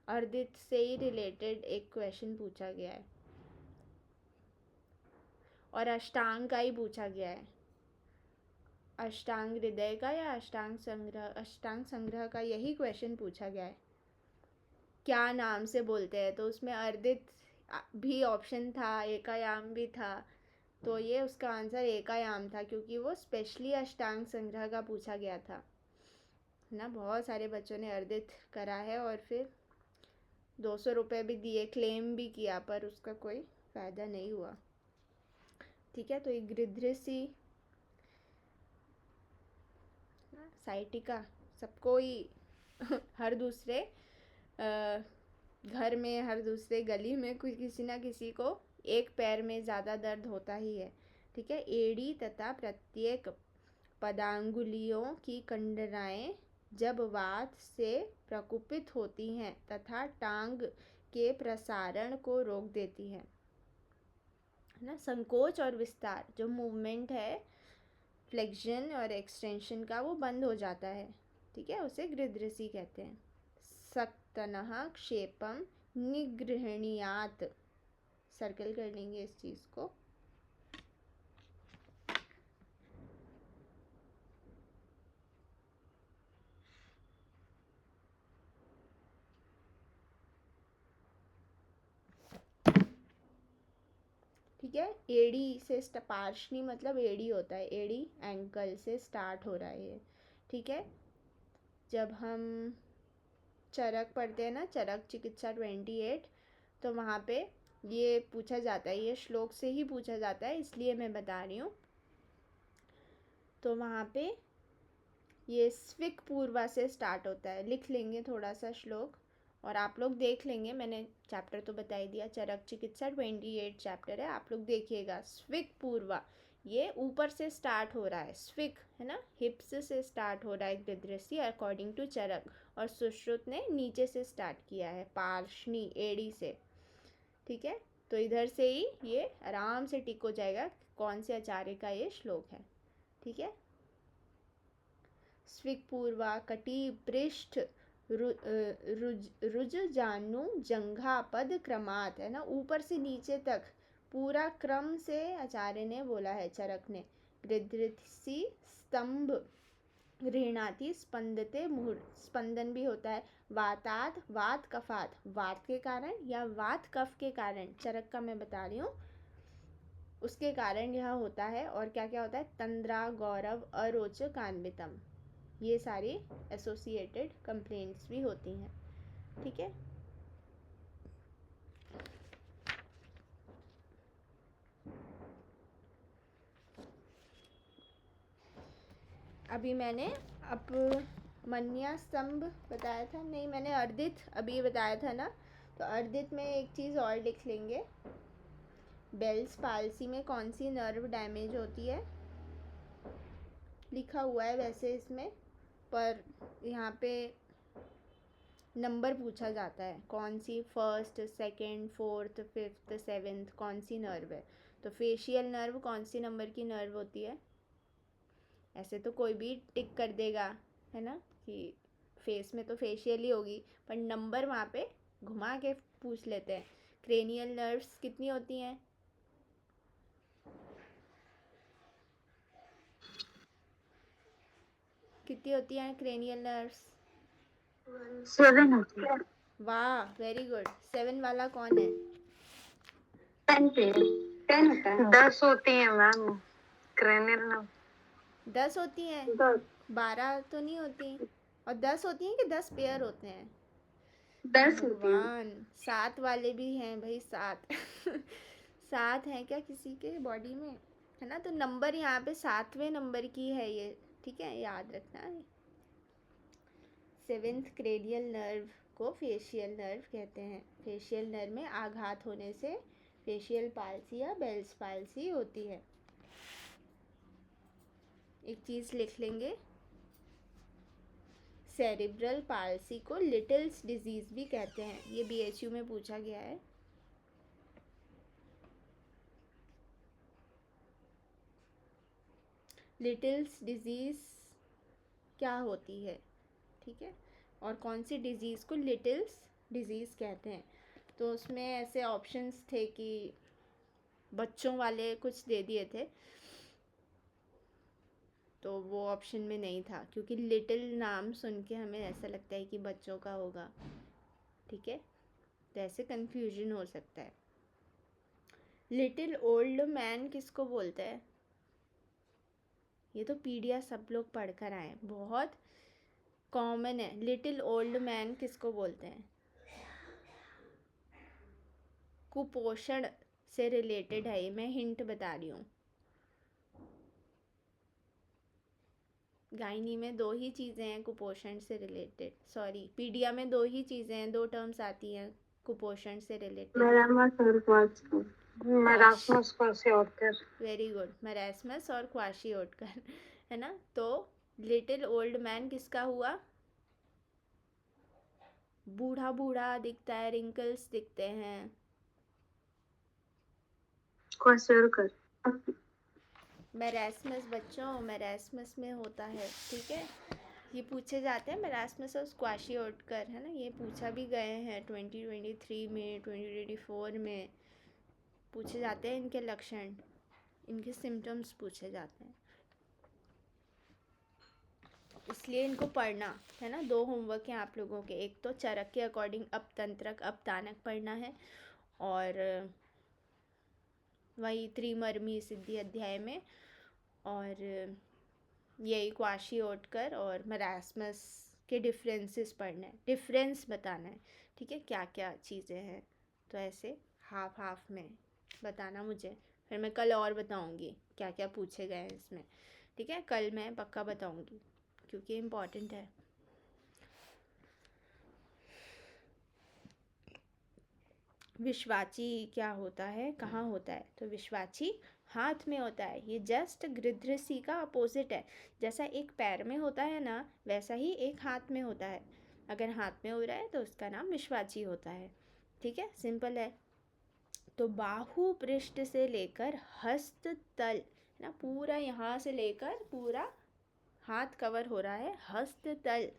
अर्दित से ही रिलेटेड एक क्वेश्चन पूछा गया है, और अष्टांग का ही पूछा गया है। अष्टांग हृदय का या अष्टांग संग्रह का यही क्वेश्चन पूछा गया है, क्या नाम से बोलते हैं। तो उसमें अर्दित भी ऑप्शन था, एकायाम भी था, तो ये उसका आंसर एकायाम था, क्योंकि वो स्पेशली अष्टांग संग्रह का पूछा गया था ना। बहुत सारे बच्चों ने अर्दित करा है और फिर 200 रुपये भी दिए, क्लेम भी किया, पर उसका कोई फ़ायदा नहीं हुआ। ठीक है, तो ये गृध्रसी, साइटिका, सबको ही हर दूसरे घर में, हर दूसरे गली में कोई किसी ना किसी को एक पैर में ज़्यादा दर्द होता ही है। ठीक है। एड़ी तथा प्रत्येक पदांगुलियों की कंडराएं जब वात से प्रकुपित होती हैं तथा टांग के प्रसारण को रोक देती है ना। संकोच और विस्तार, जो मूवमेंट है फ्लेक्शन और एक्सटेंशन का, वो बंद हो जाता है। ठीक है, उसे गृध्रसी कहते हैं। सक्तनः क्षेपम निगृहणीयात, सर्कल कर लेंगे इस चीज को। ठीक है, एड़ी से पार्शनी मतलब एड़ी होता है, एड़ी एंकल से स्टार्ट हो रहा है ये। ठीक है, जब हम चरक पढ़ते हैं ना, चरक चिकित्सा 28, तो वहाँ पे ये पूछा जाता है, ये श्लोक से ही पूछा जाता है, इसलिए मैं बता रही हूँ। तो वहाँ पे ये स्विक पूर्वा से स्टार्ट होता है। लिख लेंगे थोड़ा सा श्लोक और आप लोग देख लेंगे, मैंने चैप्टर तो बता ही दिया, चरक चिकित्सा 28 चैप्टर है, आप लोग देखिएगा। स्विक पूर्वा, ये ऊपर से स्टार्ट हो रहा है, स्विक है ना, हिप्स से स्टार्ट हो रहा है गृध्रसी अकॉर्डिंग टू चरक, और सुश्रुत ने नीचे से स्टार्ट किया है, पार्शनी एड़ी से। ठीक है, तो इधर से ही ये आराम से टिक हो जाएगा कौन से आचार्य का ये श्लोक है। ठीक है, स्विक पूर्वा कटी पृष्ठ रुज जानु जंघा पद क्रमात, है ना, ऊपर से नीचे तक पूरा क्रम से आचार्य ने बोला है, चरक ने। गृध्रसी स्तंभ गृहणाति स्पंदते मुहुर, स्पंदन भी होता है। वातात वात कफात, वात के कारण या वात कफ के कारण, चरक का मैं बता रही हूँ, उसके कारण यह होता है। और क्या क्या होता है, तंद्रा गौरव अरोचकान्वितम, ये सारी एसोसिएटेड कंप्लेंट्स भी होती हैं। ठीक है, अभी मैंने अपमन्या स्तंभ बताया था, नहीं मैंने अर्दित अभी बताया था ना, तो अर्दित में एक चीज़ और लिख लेंगे। बेल्स पाल्सी में कौन सी नर्व डैमेज होती है, लिखा हुआ है वैसे इसमें, पर यहाँ पे नंबर पूछा जाता है, कौन सी first second fourth fifth seventh कौन सी नर्व है। तो फेशियल नर्व कौन सी नंबर की नर्व होती है, ऐसे तो कोई भी टिक कर देगा, है ना, कि फेस में तो फेशियल ही होगी, पर नंबर वहाँ पे घुमा के पूछ लेते हैं। क्रेनियल नर्व्स कितनी होती हैं, कितनी होती हैं क्रेनियल नर्व्स? 7 होती है। वाह, वेरी गुड। 7 वाला कौन है? 10 पे 10 होता है। 10 होती है मैम क्रेनियल नर्व। 10 होती हैं, 12 तो नहीं होती, और 10 होती हैं कि 10 पेयर होते हैं? 10 होती है। भगवान, 7 वाले भी हैं भाई, 7 7 हैं क्या किसी के बॉडी में, है ना। तो नंबर यहाँ पे 7वें नंबर की है ये, ठीक है, याद रखना। 7th क्रेनियल नर्व को फेशियल नर्व कहते हैं। फेशियल नर्व में आघात होने से फेशियल पाल्सी या बेल्स पाल्सी होती है। एक चीज़ लिख लेंगे, सेरिब्रल पाल्सी को लिटिल्स डिजीज भी कहते हैं, ये बीएचयू में पूछा गया है। लिटिल्स डिजीज क्या होती है, ठीक है, और कौन सी डिजीज़ को लिटिल्स डिजीज़ कहते हैं। तो उसमें ऐसे ऑप्शंस थे कि बच्चों वाले कुछ दे दिए थे, तो वो ऑप्शन में नहीं था, क्योंकि लिटिल नाम सुन के हमें ऐसा लगता है कि बच्चों का होगा। ठीक है, तो ऐसे कंफ्यूजन हो सकता है। लिटिल ओल्ड मैन किसको बोलते हैं, ये तो पीडिया सब लोग पढ़कर आए, बहुत कॉमन है। लिटिल ओल्ड मैन किसको बोलते हैं? कुपोषण से रिलेटेड है ये, मैं हिंट बता रही हूँ। गायनी में 2 ही चीज़ें हैं कुपोषण से रिलेटेड, सॉरी पीडिया में 2 ही चीज़ें हैं, 2 टर्म्स आती हैं कुपोषण से related. Marasmus kwashiorkor. Very good, marasmus और क्वाशियोटकर, है ना। तो लिटिल ओल्ड मैन किसका हुआ? बूढ़ा बूढ़ा दिखता है, रिंकल्स दिखते हैं। क्वाशियोटकर। मरासमस बच्चों, मरासमस में होता है, ठीक है। ये पूछे जाते हैं मरासमस और क्वाशियोटकर, है ना। ये पूछा भी गए हैं 2023 में, 2024 में पूछे जाते हैं। इनके लक्षण, इनके सिम्टम्स पूछे जाते हैं, इसलिए इनको पढ़ना है ना। 2 होमवर्क हैं आप लोगों के। एक तो चरक के अकॉर्डिंग अपतंत्रक अपतानक पढ़ना है, और वही त्रिमर्मी सिद्धि अध्याय में, और यही क्वाशियोटकर और मरासमस के डिफरेंसेस पढ़ना है, डिफरेंस बताना है, ठीक है, क्या क्या चीज़ें हैं। तो ऐसे हाफ हाफ में बताना मुझे, फिर मैं कल और बताऊंगी क्या क्या पूछे गए हैं इसमें, ठीक है। कल मैं पक्का बताऊंगी क्योंकि इम्पॉर्टेंट है। विश्वाची क्या होता है, कहाँ होता है? तो विश्वाची हाथ में होता है। ये जस्ट गृध्रसी का अपोजिट है। जैसा एक पैर में होता है ना, वैसा ही एक हाथ में होता है। अगर हाथ में हो रहा है तो उसका नाम विश्वाची होता है, ठीक है, सिंपल है। तो बाहु पृष्ठ से लेकर हस्त तल ना, पूरा यहाँ से लेकर पूरा हाथ कवर हो रहा है, हस्त तल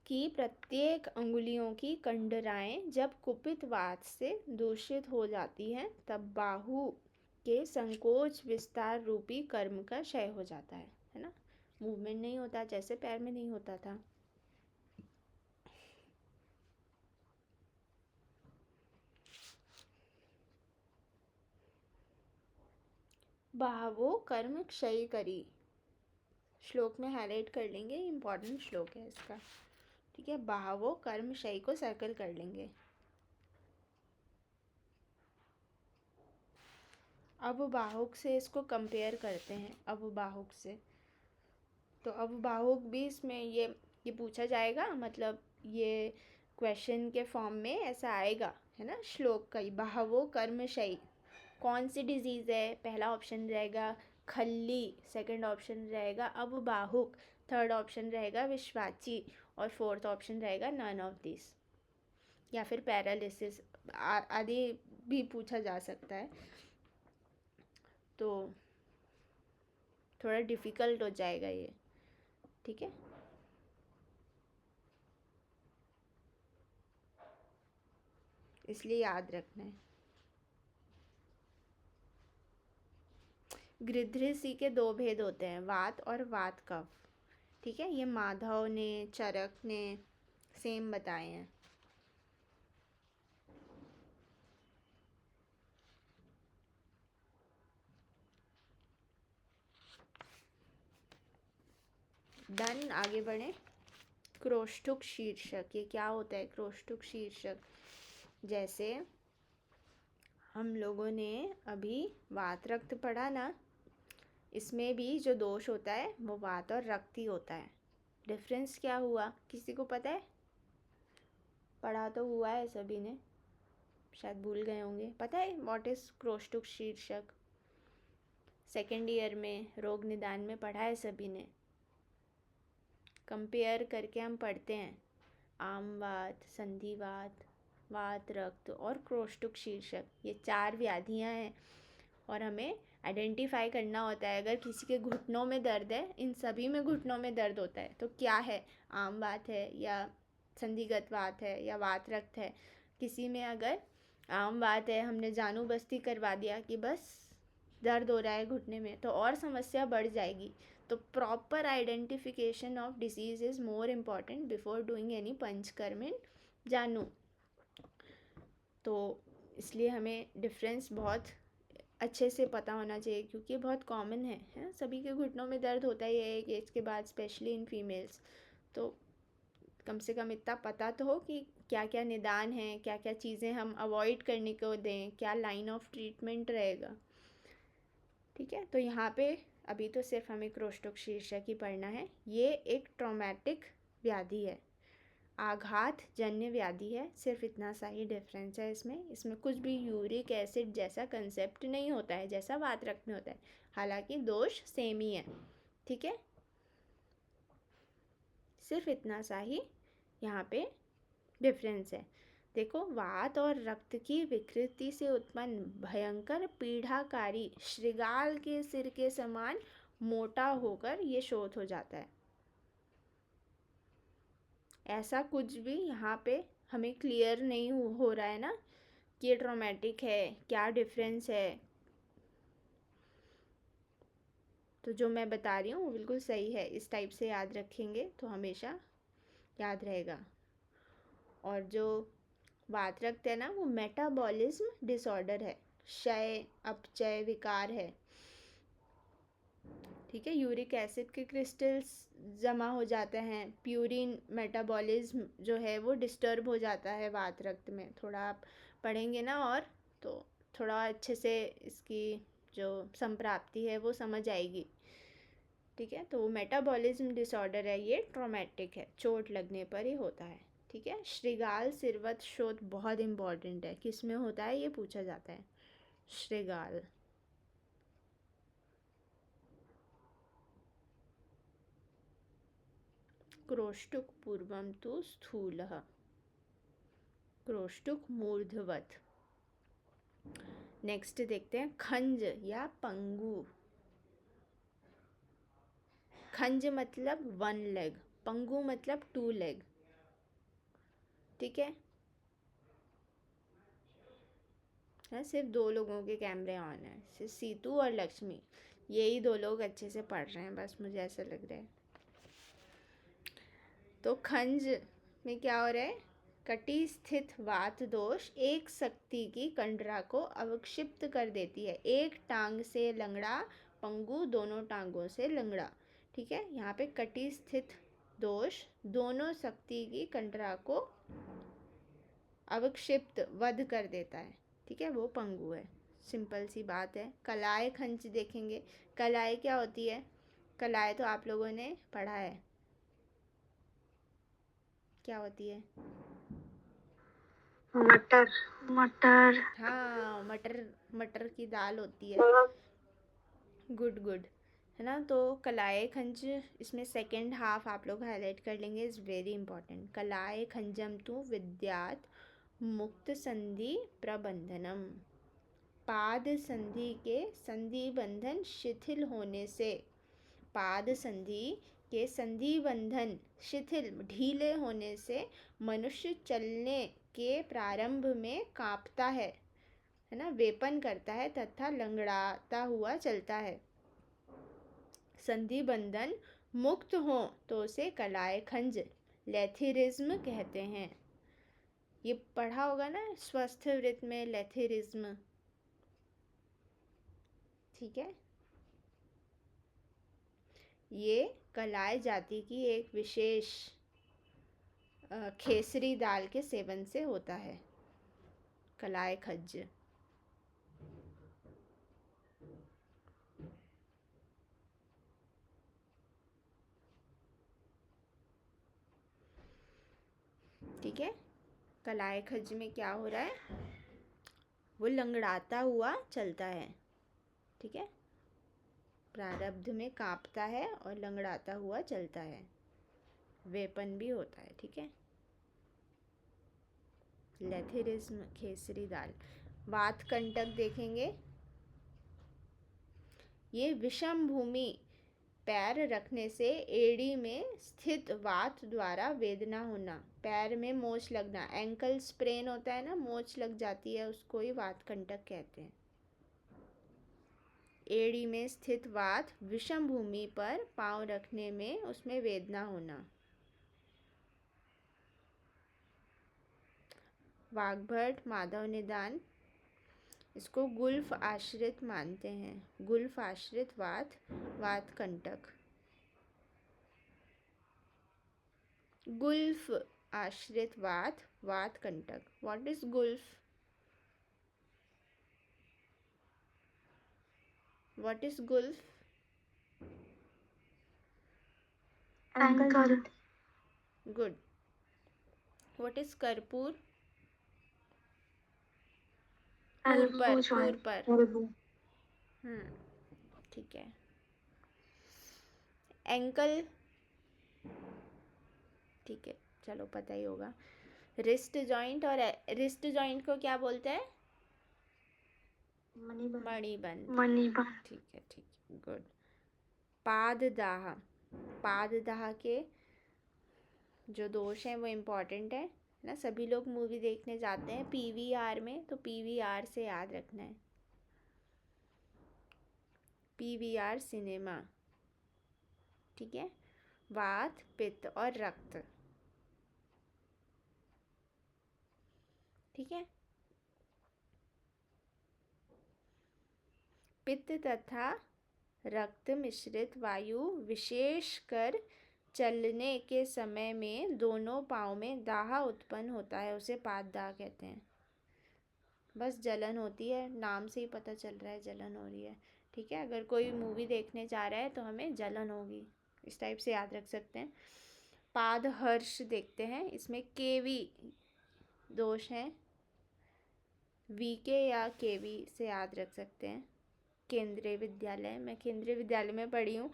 की प्रत्येक अंगुलियों की कंडराएं जब कुपित वात से दूषित हो जाती हैं, तब बाहु के संकोच विस्तार रूपी कर्म का क्षय हो जाता है ना। मूवमेंट नहीं होता, जैसे पैर में नहीं होता था। बाहवो कर्म क्षय करी, श्लोक में हाईलाइट कर लेंगे, इम्पॉर्टेंट श्लोक है इसका, ठीक है। बाहवो कर्म क्षय को सर्कल कर लेंगे। अब बाहुक से इसको कंपेयर करते हैं, अब बाहुक से। तो अब बाहुक भी इसमें ये पूछा जाएगा, मतलब ये क्वेश्चन के फॉर्म में ऐसा आएगा, है ना। श्लोक का ही बाहवो कर्मशयी, कौन सी डिजीज़ है? पहला ऑप्शन रहेगा खल्ली, सेकंड ऑप्शन रहेगा अब बाहुक, थर्ड ऑप्शन रहेगा विश्वाची, और फोर्थ ऑप्शन रहेगा नन ऑफ दिस, या फिर पैरालिसिस आदि भी पूछा जा सकता है। तो थोड़ा डिफ़िकल्ट हो जाएगा ये, ठीक है। इसलिए याद रखना है। गृध्रसी के 2 भेद होते हैं, वात और वात कफ, ठीक है। ये माधव ने, चरक ने सेम बताए हैं। डन, आगे बढ़े। क्रोष्ठुक शीर्षक, ये क्या होता है क्रोष्ठुक शीर्षक? जैसे हम लोगों ने अभी वात रक्त पढ़ा ना, इसमें भी जो दोष होता है वो वात और रक्त ही होता है। डिफरेंस क्या हुआ, किसी को पता है? पढ़ा तो हुआ है सभी ने, शायद भूल गए होंगे। पता है व्हाट इज क्रोष्ठुक शीर्षक? सेकेंड ईयर में रोग निदान में पढ़ा है सभी ने। कंपेयर करके हम पढ़ते हैं, आमवात, संधिवात, वात रक्त और क्रोष्ठुक शीर्षक, ये 4 व्याधियां हैं, और हमें आइडेंटिफाई करना होता है। अगर किसी के घुटनों में दर्द है, इन सभी में घुटनों में दर्द होता है, तो क्या है, आम वात है या संधिगत वात है या वात रक्त है। किसी में अगर आम वात है, हमने जानू बस्ती करवा दिया कि बस दर्द हो रहा है घुटने में, तो और समस्या बढ़ जाएगी। तो proper identification of disease is more important before doing any panchakarma in जानू। तो इसलिए हमें डिफरेंस बहुत अच्छे से पता होना चाहिए, क्योंकि बहुत कॉमन है, सभी के घुटनों में दर्द होता ही है एक एज के बाद, स्पेशली इन फीमेल्स। तो कम से कम इतना पता तो हो कि क्या क्या निदान है, क्या क्या चीज़ें हम अवॉइड करने को दें, क्या लाइन ऑफ ट्रीटमेंट रहेगा, ठीक है। तो यहाँ पे अभी तो सिर्फ हमें क्रोष्ठुक शीर्षक ही पढ़ना है। ये एक ट्रॉमेटिक व्याधि है। आघात जन्य व्याधि है, सिर्फ इतना सा ही डिफरेंस है इसमें कुछ भी यूरिक एसिड जैसा कंसेप्ट नहीं होता है जैसा वात रक्त में होता है, हालांकि दोष सेम ही है, ठीक है। सिर्फ इतना सा ही यहाँ पे डिफरेंस है। देखो, वात और रक्त की विकृति से उत्पन्न भयंकर पीड़ाकारी श्रृगाल के सिर के समान मोटा होकर ये शोथ हो जाता है। ऐसा कुछ भी यहाँ पे हमें क्लियर नहीं हो रहा है ना कि ये ट्रॉमेटिक है, क्या डिफरेंस है। तो जो मैं बता रही हूँ वो बिल्कुल सही है, इस टाइप से याद रखेंगे तो हमेशा याद रहेगा। और जो वात रक्त है ना, वो मेटाबॉलिज्म डिसऑर्डर है, क्षय अपचय विकार है, ठीक है। यूरिक एसिड के क्रिस्टल्स जमा हो जाते हैं, प्यूरिन मेटाबॉलिज्म जो है वो डिस्टर्ब हो जाता है वात रक्त में। थोड़ा आप पढ़ेंगे ना और तो थोड़ा अच्छे से इसकी जो संप्राप्ति है वो समझ आएगी, ठीक है। तो वो मेटाबॉलिज्म डिसऑर्डर है, ये ट्रॉमेटिक है, चोट लगने पर ही होता है, ठीक है। श्रृगाल सिरवत शोथ बहुत इंपॉर्टेंट है, किस में होता है ये पूछा जाता है। श्रृगाल, क्रोष्टुक पूर्वम तु स्थूलः, क्रोष्टुक मूर्धवत। नेक्स्ट देखते हैं खंज या पंगु। खंज मतलब 1 लेग, पंगु मतलब 2 लेग, ठीक है। सिर्फ 2 लोगों के कैमरे ऑन है, सिर्फ सीतू और लक्ष्मी, यही 2 लोग अच्छे से पढ़ रहे हैं, बस मुझे ऐसा लग रहा है। तो खंज में क्या हो रहा है, कटी स्थित वात दोष एक शक्ति की कंडरा को अवक्षिप्त कर देती है। एक टांग से लंगड़ा, पंगु दोनों टांगों से लंगड़ा, ठीक है। यहाँ पे कटी स्थित दोष दोनों शक्ति की कंडरा को अवक्षिप्त वध कर देता है, ठीक है, वो पंगु है। सिंपल सी बात है। कलाए खंच देखेंगे, कलाए क्या होती है, कलाए तो आप लोगों ने पढ़ा है, क्या होती है, मटर। मटर। हाँ, मटर, मटर की दाल होती है। गुड गुड, है ना। तो कलाए खंज, इसमें सेकेंड हाफ आप लोग हाईलाइट कर लेंगे, इज़ वेरी इंपॉर्टेंट। कलाए खंजम तु विद्यात मुक्त संधि प्रबंधनम। पाद संधि के संधि बंधन शिथिल होने से, पाद संधि के संधि बंधन शिथिल ढीले होने से मनुष्य चलने के प्रारंभ में कांपता है ना, वेपन करता है तथा लंगड़ाता हुआ चलता है। संधि बंधन मुक्त हो तो उसे कलाए खंज लेथिरिज्म कहते हैं। ये पढ़ा होगा ना स्वस्थ वृत्त में, लेथिरिज्म, ठीक है। ये कलाए जाति की एक विशेष खेसरी दाल के सेवन से होता है, कलाए खज्ज। ठीक है, कलाए खज्ज में क्या हो रहा है, वो लंगड़ाता हुआ चलता है, ठीक है। प्रारब्ध में कांपता है और लंगड़ाता हुआ चलता है, वेपन भी होता है, ठीक है। लेथिरिज्म खेसरी दाल। वात कंटक देखेंगे, ये विषम भूमि पैर रखने से एड़ी में स्थित वात द्वारा वेदना होना, पैर में मोच लगना, एंकल स्प्रेन होता है ना, मोच लग जाती है, उसको ही वात कंटक कहते हैं। एड़ी में स्थित वात विषम भूमि पर पांव रखने में उसमें वेदना होना। वाग्भट माधव निदान इसको गुल्फ आश्रित मानते हैं, गुल्फ आश्रित वात, वात कंटक। गुल्फ आश्रित वात, वात कंटक। व्हाट इज गुल्फ, व्हाट इज गुल्फ? एंकल। गुड। व्हाट इज कर्पूर? तरबूज पूर पर। तरबूज ठीक है। एंकल, ठीक है, चलो पता ही होगा। रिस्ट जॉइंट, और रिस्ट जॉइंट को क्या बोलते हैं? मणिबंध। मणिबंध। ठीक है, ठीक है, गुड। पाददाह, पाददाह के जो दोष हैं वो इम्पोर्टेंट है ना। सभी लोग मूवी देखने जाते हैं पीवीआर में, तो पीवीआर से याद रखना है, पीवीआर सिनेमा। ठीक है। वात, पित्त और रक्त। ठीक है। पित्त तथा रक्त मिश्रित वायु विशेषकर चलने के समय में दोनों पाँव में दाह उत्पन्न होता है, उसे पाददाह कहते हैं। बस जलन होती है, नाम से ही पता चल रहा है जलन हो रही है। ठीक है, अगर कोई मूवी देखने जा रहा है तो हमें जलन होगी, इस टाइप से याद रख सकते हैं। पाद हर्ष देखते हैं, इसमें केवी दोष है, वीके या केवी से याद रख सकते हैं। केंद्रीय विद्यालय, मैं केंद्रीय विद्यालय में पढ़ी हूँ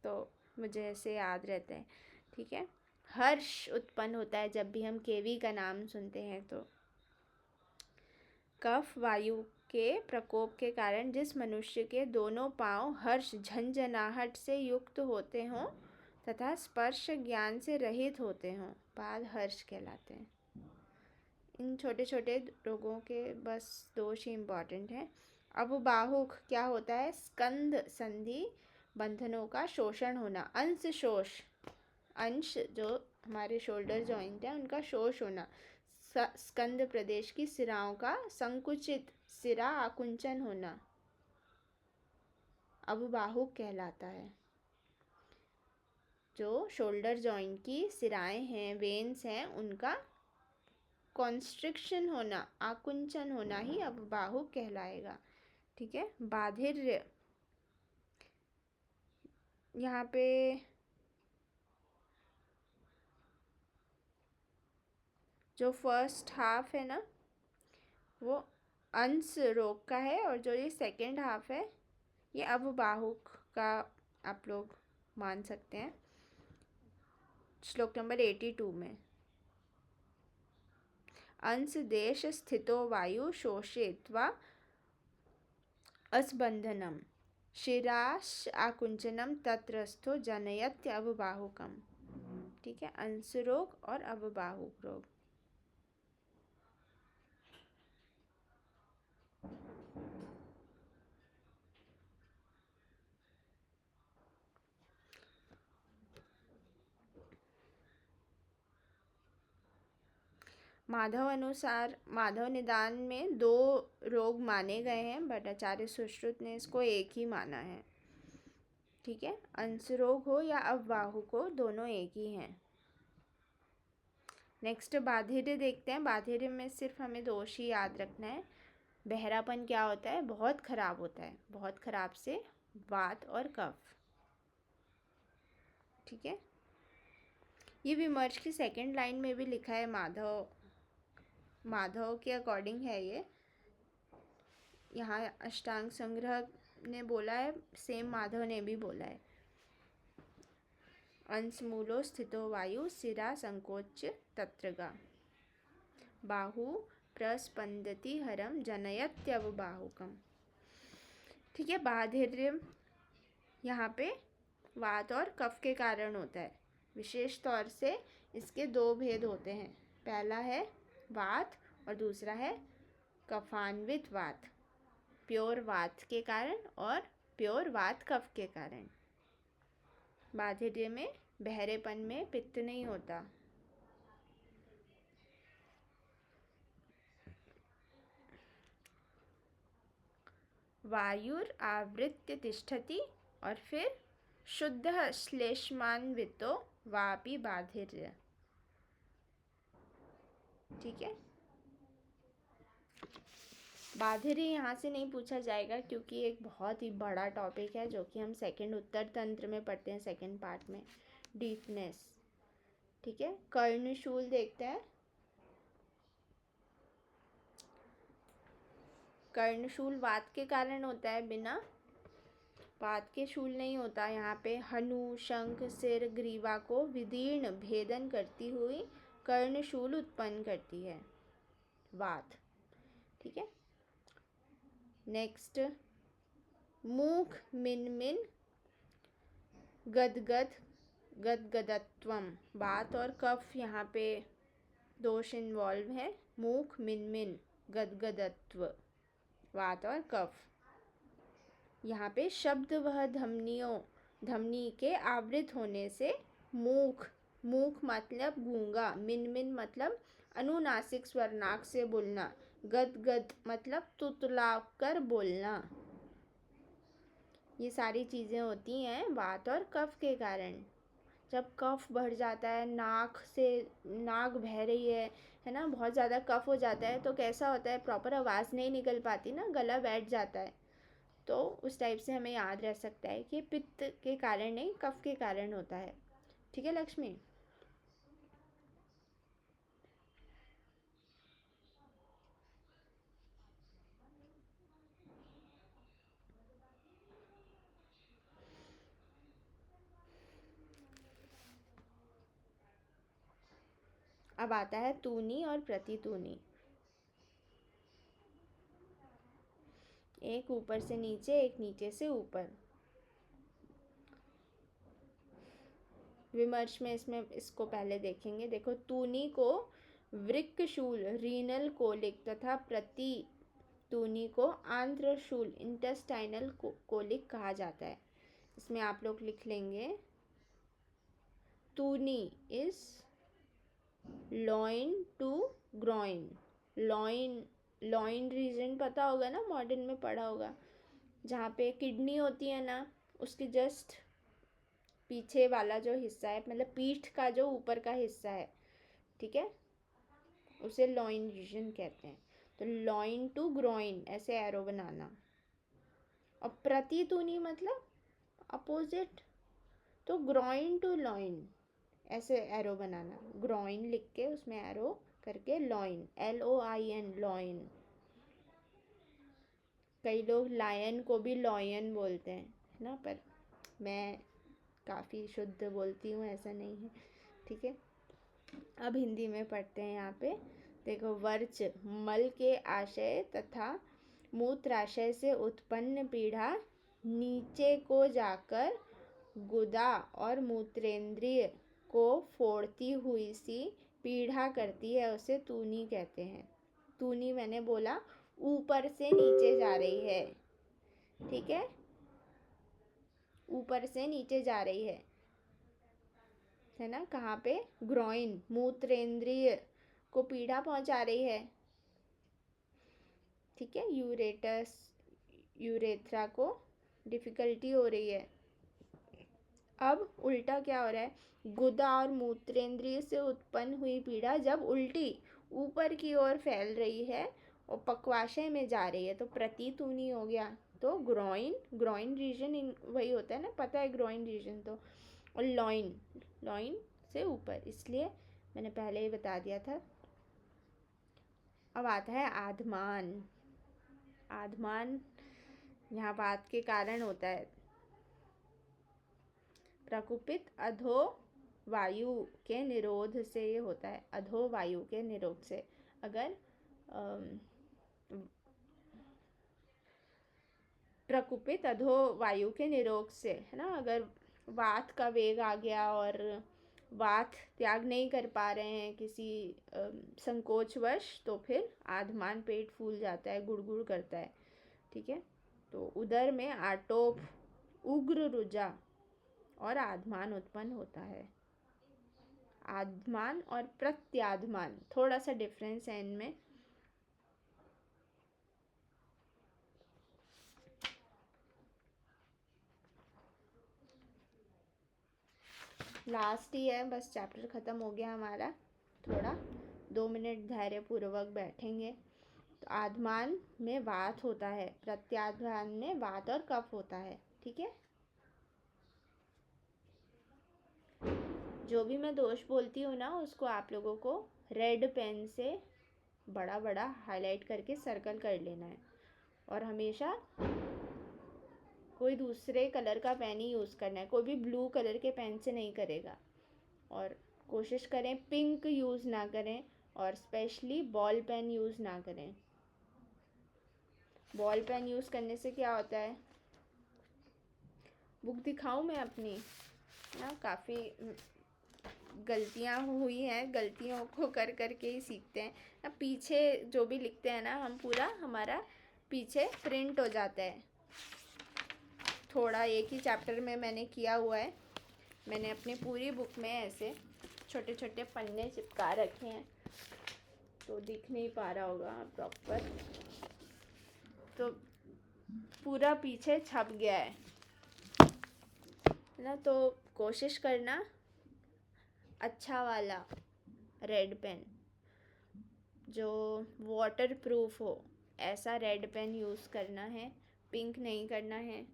तो मुझे ऐसे याद रहता है। ठीक है। हर्ष उत्पन्न होता है जब भी हम केवी का नाम सुनते हैं तो। कफ, वायु के प्रकोप के कारण जिस मनुष्य के दोनों पांव हर्ष झंझनाहट से युक्त होते हों तथा स्पर्श ज्ञान से रहित होते हों, पाद हर्ष कहलाते हैं। इन छोटे छोटे रोगों के बस दोष ही इम्पॉर्टेंट हैं। अब बाहुक क्या होता है? स्कंद संधि बंधनों का शोषण होना, अंश शोष, अंश जो हमारे शोल्डर जॉइंट है उनका शोष होना। स्कंद प्रदेश की सिराओं का संकुचित, सिरा आकुंचन होना अब बाहुक कहलाता है। जो शोल्डर जॉइंट की सिराएं हैं, वेन्स हैं, उनका कॉन्स्ट्रिक्शन होना, आकुंचन होना ही अब बाहुक कहलाएगा। ठीक है। बाधिर्य, यहाँ पे जो फर्स्ट हाफ है ना वो अंश रोग का है, और जो ये सेकेंड हाफ है ये अब बाहुक का आप लोग मान सकते हैं। श्लोक नंबर 82 में, अंश देश स्थितो वायु शोषयित्वा अस्बंधनम शिराश आकुंचनम तत्रस्थो जनयत्य अवबाहुकम। ठीक है। अंश रोग और अवबाहुक रोग। माधव अनुसार, माधव निदान में 2 रोग माने गए हैं, बट आचार्य सुश्रुत ने इसको एक ही माना है। ठीक है। अंश रोग हो या अवबाहुक हो, दोनों एक ही हैं। नेक्स्ट बाधिर्य देखते हैं। बाधिर्य में सिर्फ हमें दोष ही याद रखना है। बहरापन क्या होता है? बहुत खराब होता है, बहुत खराब से वात और कफ। ठीक है। ये विमर्श की सेकंड लाइन में भी लिखा है, माधव के अकॉर्डिंग है ये। यहाँ अष्टांग संग्रह ने बोला है, सेम माधव ने भी बोला है। अंश मूलो स्थितो वायु सिरा संकोच तत्रगा बाहु प्रस्पंदति हरम जनयत्यव बाहुकम। ठीक है। बाधिर्य यहाँ पे वात और कफ के कारण होता है। विशेष तौर से इसके 2 भेद होते हैं, पहला है वात और दूसरा है कफान्वित वात, प्योर वात के कारण और प्योर वात कफ के कारण। बाधिर्य में बहरेपन में पित्त नहीं होता। वायुर आवृत्य तिष्ठति और फिर शुद्ध श्लेष्मान्वितो वापि बाधिर्य। ठीक है। बाधिर्य यहाँ से नहीं पूछा जाएगा क्योंकि एक बहुत ही बड़ा टॉपिक है जो कि हम सेकंड उत्तर तंत्र में पढ़ते हैं, सेकंड पार्ट में, डीपनेस। ठीक है। कर्णशूल देखते हैं। कर्णशूल वात के कारण होता है, बिना वात के शूल नहीं होता। यहाँ पे हनु, शंख, सिर, ग्रीवा को विदीर्ण भेदन करती हुई कर्णशूल उत्पन्न करती है वात। ठीक है। नेक्स्ट, मूख, मिनमिन, गदगद, गदगदत्वम। वात और कफ यहाँ पे दोष इन्वॉल्व है। मूख, मिनमिन, गदगदत्व, वात और कफ। यहाँ पे शब्द वह धमनी के आवृत होने से मूख, मूख मतलब गूंगा, मिनमिन मतलब अनुनासिक स्वरनाक से बोलना, गदगद मतलब तुतला कर बोलना। ये सारी चीज़ें होती हैं वात और कफ के कारण। जब कफ बढ़ जाता है, नाक बह रही है ना, बहुत ज़्यादा कफ हो जाता है, तो कैसा होता है, प्रॉपर आवाज़ नहीं निकल पाती ना, गला बैठ जाता है। तो उस टाइप से हमें याद रह सकता है कि पित्त के कारण नहीं, कफ के कारण होता है। ठीक है लक्ष्मी। अब आता है तूनी और प्रतितूनी। एक ऊपर से नीचे, एक नीचे से ऊपर। विमर्श में इसको पहले देखेंगे। देखो, तूनी को वृक्कशूल रीनल कोलिक तथा प्रतितूनी को आंत्रशूल इंटेस्टाइनल कोलिक कहा जाता है। इसमें आप लोग लिख लेंगे, तूनी is loin to groin. Loin region पता होगा ना, मॉडर्न में पढ़ा होगा, जहाँ पे किडनी होती है ना, उसकी जस्ट पीछे वाला जो हिस्सा है, मतलब पीठ का जो ऊपर का हिस्सा है, ठीक है, उसे लॉइन रीजन कहते हैं। तो लॉइन टू ग्रॉइन ऐसे एरो बनाना। और प्रतितूनी मतलब अपोजिट, तो ग्रॉइन टू लॉइन ऐसे एरो बनाना। ग्रॉइन लिख के उसमें एरो करके लॉइन, LOIN, लॉइन। कई लोग लायन को भी लॉयन बोलते हैं, है ना, पर मैं काफ़ी शुद्ध बोलती हूँ, ऐसा नहीं है। ठीक है। अब हिंदी में पढ़ते हैं। यहाँ पे देखो, वर्च मल के आशय तथा मूत्राशय से उत्पन्न पीढ़ा नीचे को जाकर गुदा और मूत्रेंद्रिय को फोड़ती हुई सी पीढ़ा करती है, उसे तूनी कहते हैं। तूनी मैंने बोला ऊपर से नीचे जा रही है। ठीक है, ऊपर से नीचे जा रही है ना। कहाँ पे, ग्रॉइन, मूत्रेंद्रिय को पीड़ा पहुंचा रही है। ठीक है, यूरेथ्रा को डिफिकल्टी हो रही है। अब उल्टा क्या हो रहा है, गुदा और मूत्रेंद्रिय से उत्पन्न हुई पीड़ा जब उल्टी ऊपर की ओर फैल रही है और पक्वाशय में जा रही है, तो प्रतितूनी हो गया। तो ग्रॉइन रीजन वही होता है ना, पता है ग्रॉइन रीजन तो। और लॉइन से ऊपर, इसलिए मैंने पहले ही बता दिया था। अब आता है आधमान। आधमान यहाँ बात के कारण होता है। प्रकुपित अधो वायु के निरोध से ये होता है। अधो वायु के निरोध से, अगर प्रकुपित अधो वायु के निरोध से, है ना, अगर वात का वेग आ गया और वात त्याग नहीं कर पा रहे हैं किसी संकोचवश, तो फिर आधमान, पेट फूल जाता है, गुड़गुड़ करता है। ठीक है, तो उदर में आटोप, उग्र रुजा और आधमान उत्पन्न होता है। आधमान और प्रत्याधमान थोड़ा सा डिफरेंस है इनमें। लास्ट ही है, बस चैप्टर ख़त्म हो गया हमारा। थोड़ा 2 मिनट धैर्य पूर्वक बैठेंगे। तो आधमान में वात होता है, प्रत्याधान में वात और कफ होता है। ठीक है, जो भी मैं दोष बोलती हूँ ना उसको आप लोगों को रेड पेन से बड़ा बड़ा हाईलाइट करके सर्कल कर लेना है, और हमेशा कोई दूसरे कलर का पेन ही यूज़ करना है, कोई भी ब्लू कलर के पेन से नहीं करेगा। और कोशिश करें पिंक यूज़ ना करें, और स्पेशली बॉल पेन यूज़ ना करें। बॉल पेन यूज़ करने से क्या होता है, बुक दिखाऊं मैं अपनी ना, काफ़ी गलतियाँ हुई हैं, गलतियों को कर कर के ही सीखते हैं ना। पीछे जो भी लिखते हैं ना हम, पूरा हमारा पीछे प्रिंट हो जाता है। थोड़ा एक ही चैप्टर में मैंने किया हुआ है, मैंने अपनी पूरी बुक में ऐसे छोटे छोटे पन्ने चिपका रखे हैं, तो दिख नहीं पा रहा होगा प्रॉपर, तो पूरा पीछे छप गया है ना। तो कोशिश करना अच्छा वाला रेड पेन जो वाटर प्रूफ हो, ऐसा रेड पेन यूज़ करना है, पिंक नहीं करना है।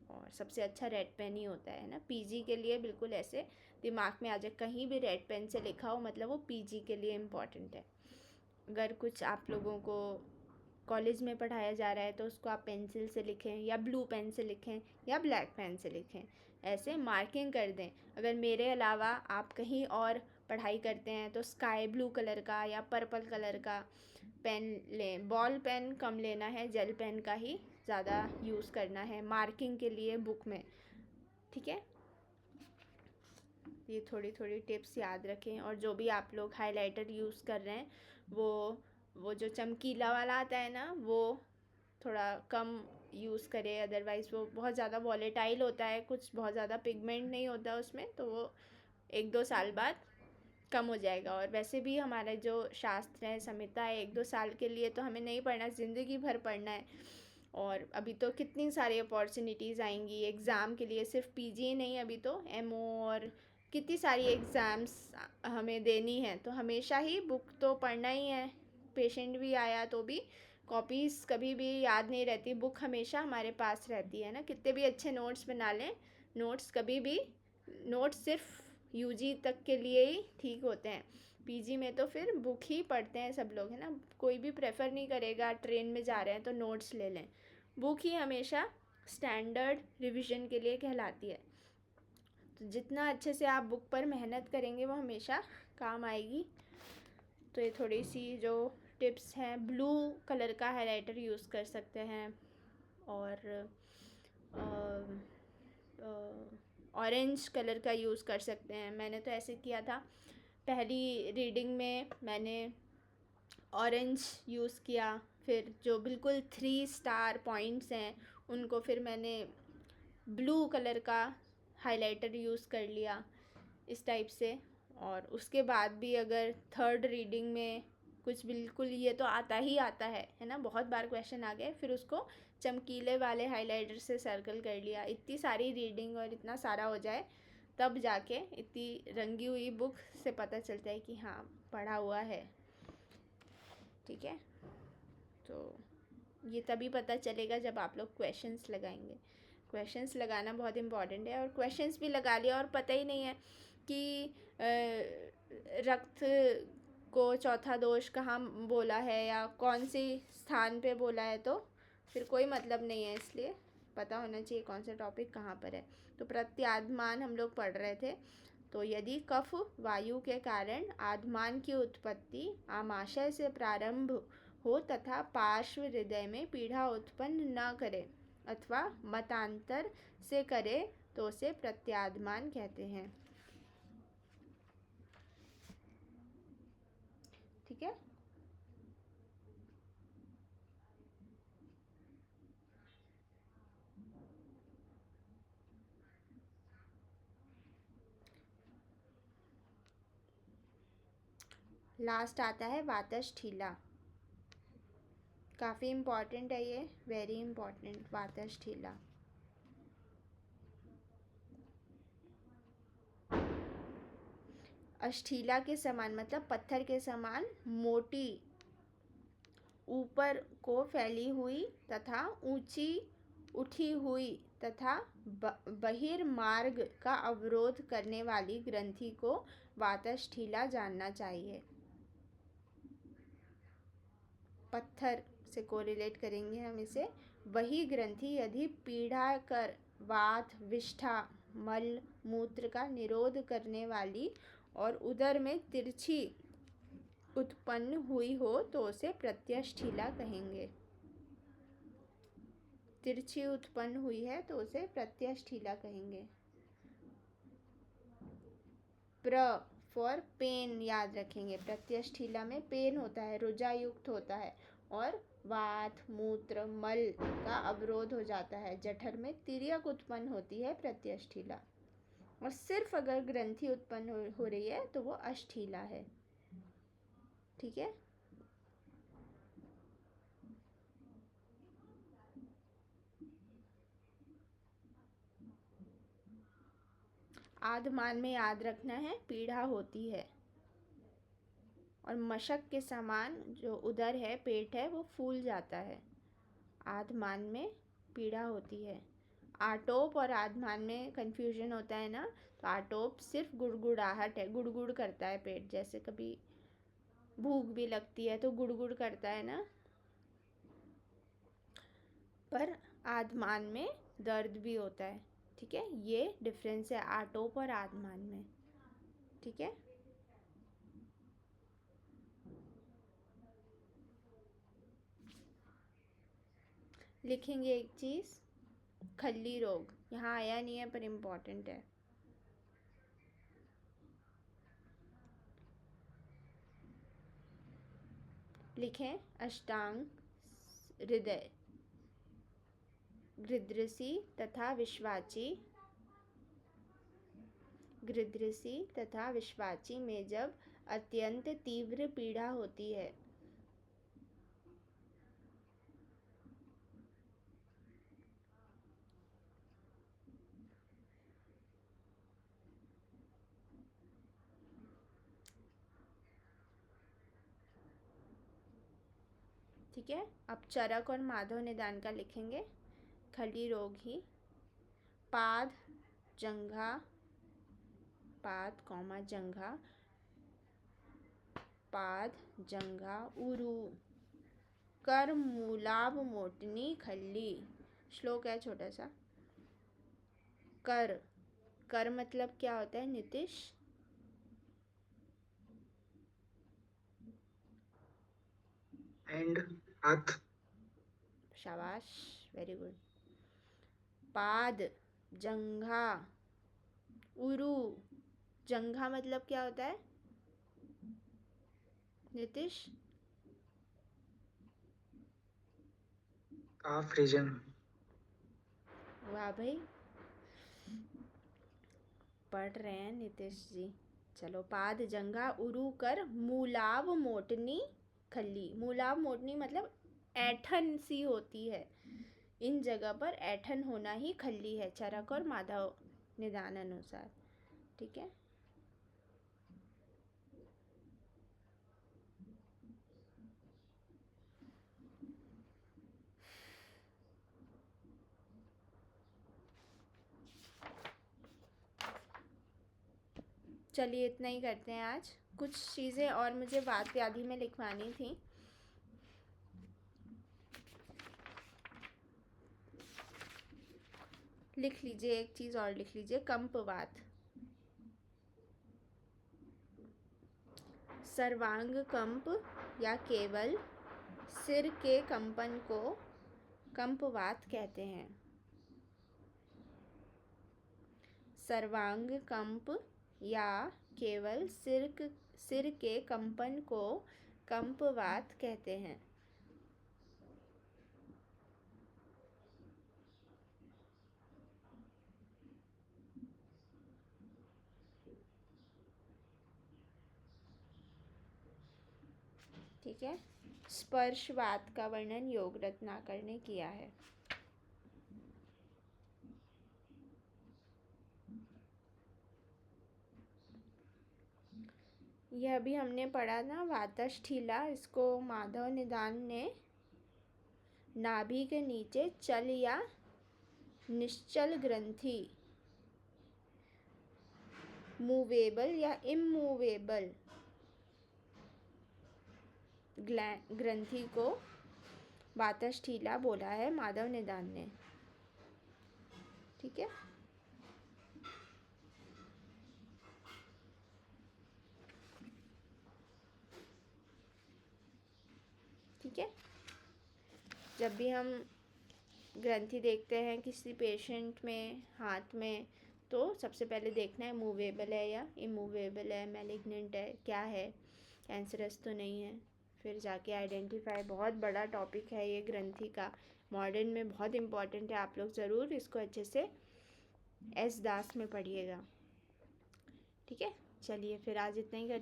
और सबसे अच्छा रेड पेन ही होता है ना पीजी के लिए। बिल्कुल ऐसे दिमाग में आ जाए, कहीं भी रेड पेन से लिखा हो मतलब वो पीजी के लिए इम्पॉर्टेंट है। अगर कुछ आप लोगों को कॉलेज में पढ़ाया जा रहा है तो उसको आप पेंसिल से लिखें, या ब्लू पेन से लिखें, या ब्लैक पेन से लिखें, ऐसे मार्किंग कर दें। अगर मेरे अलावा आप कहीं और पढ़ाई करते हैं तो स्काई ब्लू कलर का या पर्पल कलर का पेन लें। बॉल पेन कम लेना है, जेल पेन का ही ज़्यादा यूज़ करना है मार्किंग के लिए बुक में, ठीक है। ये थोड़ी थोड़ी टिप्स याद रखें। और जो भी आप लोग हाइलाइटर यूज़ कर रहे हैं वो जो चमकीला वाला आता है ना, वो थोड़ा कम यूज़ करें, अदरवाइज़ वो बहुत ज़्यादा वॉलेटाइल होता है, कुछ बहुत ज़्यादा पिगमेंट नहीं होता उसमें, तो वो 1-2 साल बाद कम हो जाएगा। और वैसे भी हमारा जो शास्त्र है, संहिता है, 1-2 साल के लिए तो हमें नहीं पढ़ना, ज़िंदगी भर पढ़ना है। और अभी तो कितनी सारी अपॉर्चुनिटीज़ आएंगी एग्ज़ाम के लिए, सिर्फ पीजी ही नहीं, अभी तो एमओ और कितनी सारी एग्ज़ाम्स हमें देनी है। तो हमेशा ही बुक तो पढ़ना ही है। पेशेंट भी आया तो भी कॉपीज़ कभी भी याद नहीं रहती, बुक हमेशा हमारे पास रहती है ना। कितने भी अच्छे नोट्स बना लें, नोट्स कभी भी, नोट्स सिर्फ यूजी तक के लिए ही ठीक होते हैं। पीजी में तो फिर बुक ही पढ़ते हैं सब लोग, है ना। कोई भी प्रेफर नहीं करेगा ट्रेन में जा रहे हैं तो नोट्स ले लें, बुक ही हमेशा स्टैंडर्ड रिवीजन के लिए कहलाती है। तो जितना अच्छे से आप बुक पर मेहनत करेंगे वो हमेशा काम आएगी। तो ये थोड़ी सी जो टिप्स हैं, ब्लू कलर का हाइलाइटर यूज़ कर सकते हैं, और ऑरेंज कलर का यूज़ कर सकते हैं। मैंने तो ऐसे किया था, पहली रीडिंग में मैंने ऑरेंज यूज़ किया, फिर जो बिल्कुल 3 स्टार पॉइंट्स हैं उनको फिर मैंने ब्लू कलर का हाइलाइटर यूज़ कर लिया, इस टाइप से। और उसके बाद भी अगर थर्ड रीडिंग में कुछ बिल्कुल, ये तो आता ही आता है ना, बहुत बार क्वेश्चन आ गए, फिर उसको चमकीले वाले हाइलाइटर से सर्कल कर लिया। इतनी सारी रीडिंग और इतना सारा हो जाए तब जाके इतनी रंगी हुई बुक से पता चलता है कि हाँ पढ़ा हुआ है, ठीक है। तो ये तभी पता चलेगा जब आप लोग क्वेश्चंस लगाएंगे। क्वेश्चंस लगाना बहुत इम्पॉर्टेंट है। और क्वेश्चंस भी लगा लिया और पता ही नहीं है कि रक्त को चौथा दोष कहाँ बोला है या कौन सी स्थान पे बोला है, तो फिर कोई मतलब नहीं है। इसलिए पता होना चाहिए कौन सा टॉपिक कहाँ पर है। तो प्रत्याद्यमान हम लोग पढ़ रहे थे। तो यदि कफ वायु के कारण आद्यमान की उत्पत्ति आमाशय से प्रारंभ हो तथा पार्श्व हृदय में पीड़ा उत्पन्न न करे अथवा मतांतर से करे तो उसे प्रत्याद्यमान कहते हैं, ठीक है। लास्ट आता है वातस्थीला, काफ़ी इम्पॉर्टेंट है ये, वेरी इम्पॉर्टेंट वातस्थीला। अष्ठीला के समान मतलब पत्थर के समान मोटी, ऊपर को फैली हुई तथा ऊंची उठी हुई तथा बहिर्मार्ग का अवरोध करने वाली ग्रंथि को वातस्ठीला जानना चाहिए। पत्थर से कोरिलेट करेंगे हम इसे। वही ग्रंथि यदि पीड़ा कर वात, विष्ठा, मल मूत्र का निरोध करने वाली और उदर में तिरछी उत्पन्न हुई हो तो उसे प्रत्यष्ठीला कहेंगे। तिरछी उत्पन्न हुई है तो उसे प्रत्यष्ठीला कहेंगे। प्र फॉर पेन याद रखेंगे। प्रत्यष्ठीला में पेन होता है, रुजा युक्त होता है, और वात, मूत्र, मल का अवरोध हो जाता है। जठर में तिर्यक उत्पन्न होती है प्रत्यष्ठीला। और सिर्फ अगर ग्रंथि उत्पन्न हो रही है तो वो अष्ठीला है। ठीक है। आधमान में याद रखना है, पीड़ा होती है और मशक के समान जो उदर है, पेट है, वो फूल जाता है। आधमान में पीड़ा होती है। आटोप और आधमान में कंफ्यूजन होता है ना, तो आटोप सिर्फ गुड़गुड़ाहट है, गुड़गुड़ करता है पेट, जैसे कभी भूख भी लगती है तो गुड़गुड़ करता है ना। पर आधमान में दर्द भी होता है। ठीक है, ये डिफरेंस है आटोप और आधमान में। ठीक है। लिखेंगे एक चीज, खल्ली रोग। यहाँ आया नहीं है पर इम्पोर्टेंट है। लिखें अष्टांग हृदय गृध्रसी तथा विश्वाची। गृध्रसी तथा विश्वाची में जब अत्यंत तीव्र पीड़ा होती है ठीक है। अब चरक और माधव निदान का लिखेंगे। खली रोग ही पाद जंघा, पाद कौमा जंघा, पाद जंघा उरु कर मूलाभ मोटनी खल्ली। श्लोक है छोटा सा। कर, कर मतलब क्या होता है नीतीश? एंड हाथ। शाबाश, वेरी गुड। पाद जंघा उरु, जंघा मतलब क्या होता है नीतीश? काफ रीजन। वाह भाई, पढ़ रहे हैं नीतीश जी। चलो, पाद जंघा उरु कर मूलाभ मोटनी खल्ली। मूलाभ मोटनी मतलब ऐठन सी होती है, इन जगह पर ऐठन होना ही खल्ली है, चरक और माधव निदान अनुसार। ठीक है। चलिए इतना ही करते हैं आज। कुछ चीज़ें और मुझे वात व्याधि में लिखवानी थी। लिख लीजिए, एक चीज़ और लिख लीजिए, कंपवात। सर्वांग कंप या केवल सिर के कंपन को कंपवात कहते हैं। सर्वांग कंप या केवल सिर के कंपन को कंपवात कहते हैं। ठीक है। स्पर्शवात का वर्णन योग रत्नाकर ने किया है। यह भी हमने पढ़ा ना वातस्ठीला, इसको माधव निदान ने नाभि के नीचे चल या निश्चल ग्रंथि मूवेबल या इमूवेबल ग्रंथि को वातस्थिला बोला है माधव निदान ने। ठीक है, ठीक है। जब भी हम ग्रंथि देखते हैं किसी पेशेंट में हाथ में, तो सबसे पहले देखना है मूवेबल है या इमूवेबल है, मैलिग्नेंट है, क्या है, कैंसरस तो नहीं है, फिर जाके आइडेंटिफाई। बहुत बड़ा टॉपिक है ये ग्रंथि का, मॉडर्न में बहुत इम्पॉर्टेंट है। आप लोग ज़रूर इसको अच्छे से एस दास में पढ़िएगा। ठीक है, चलिए फिर आज इतना ही करते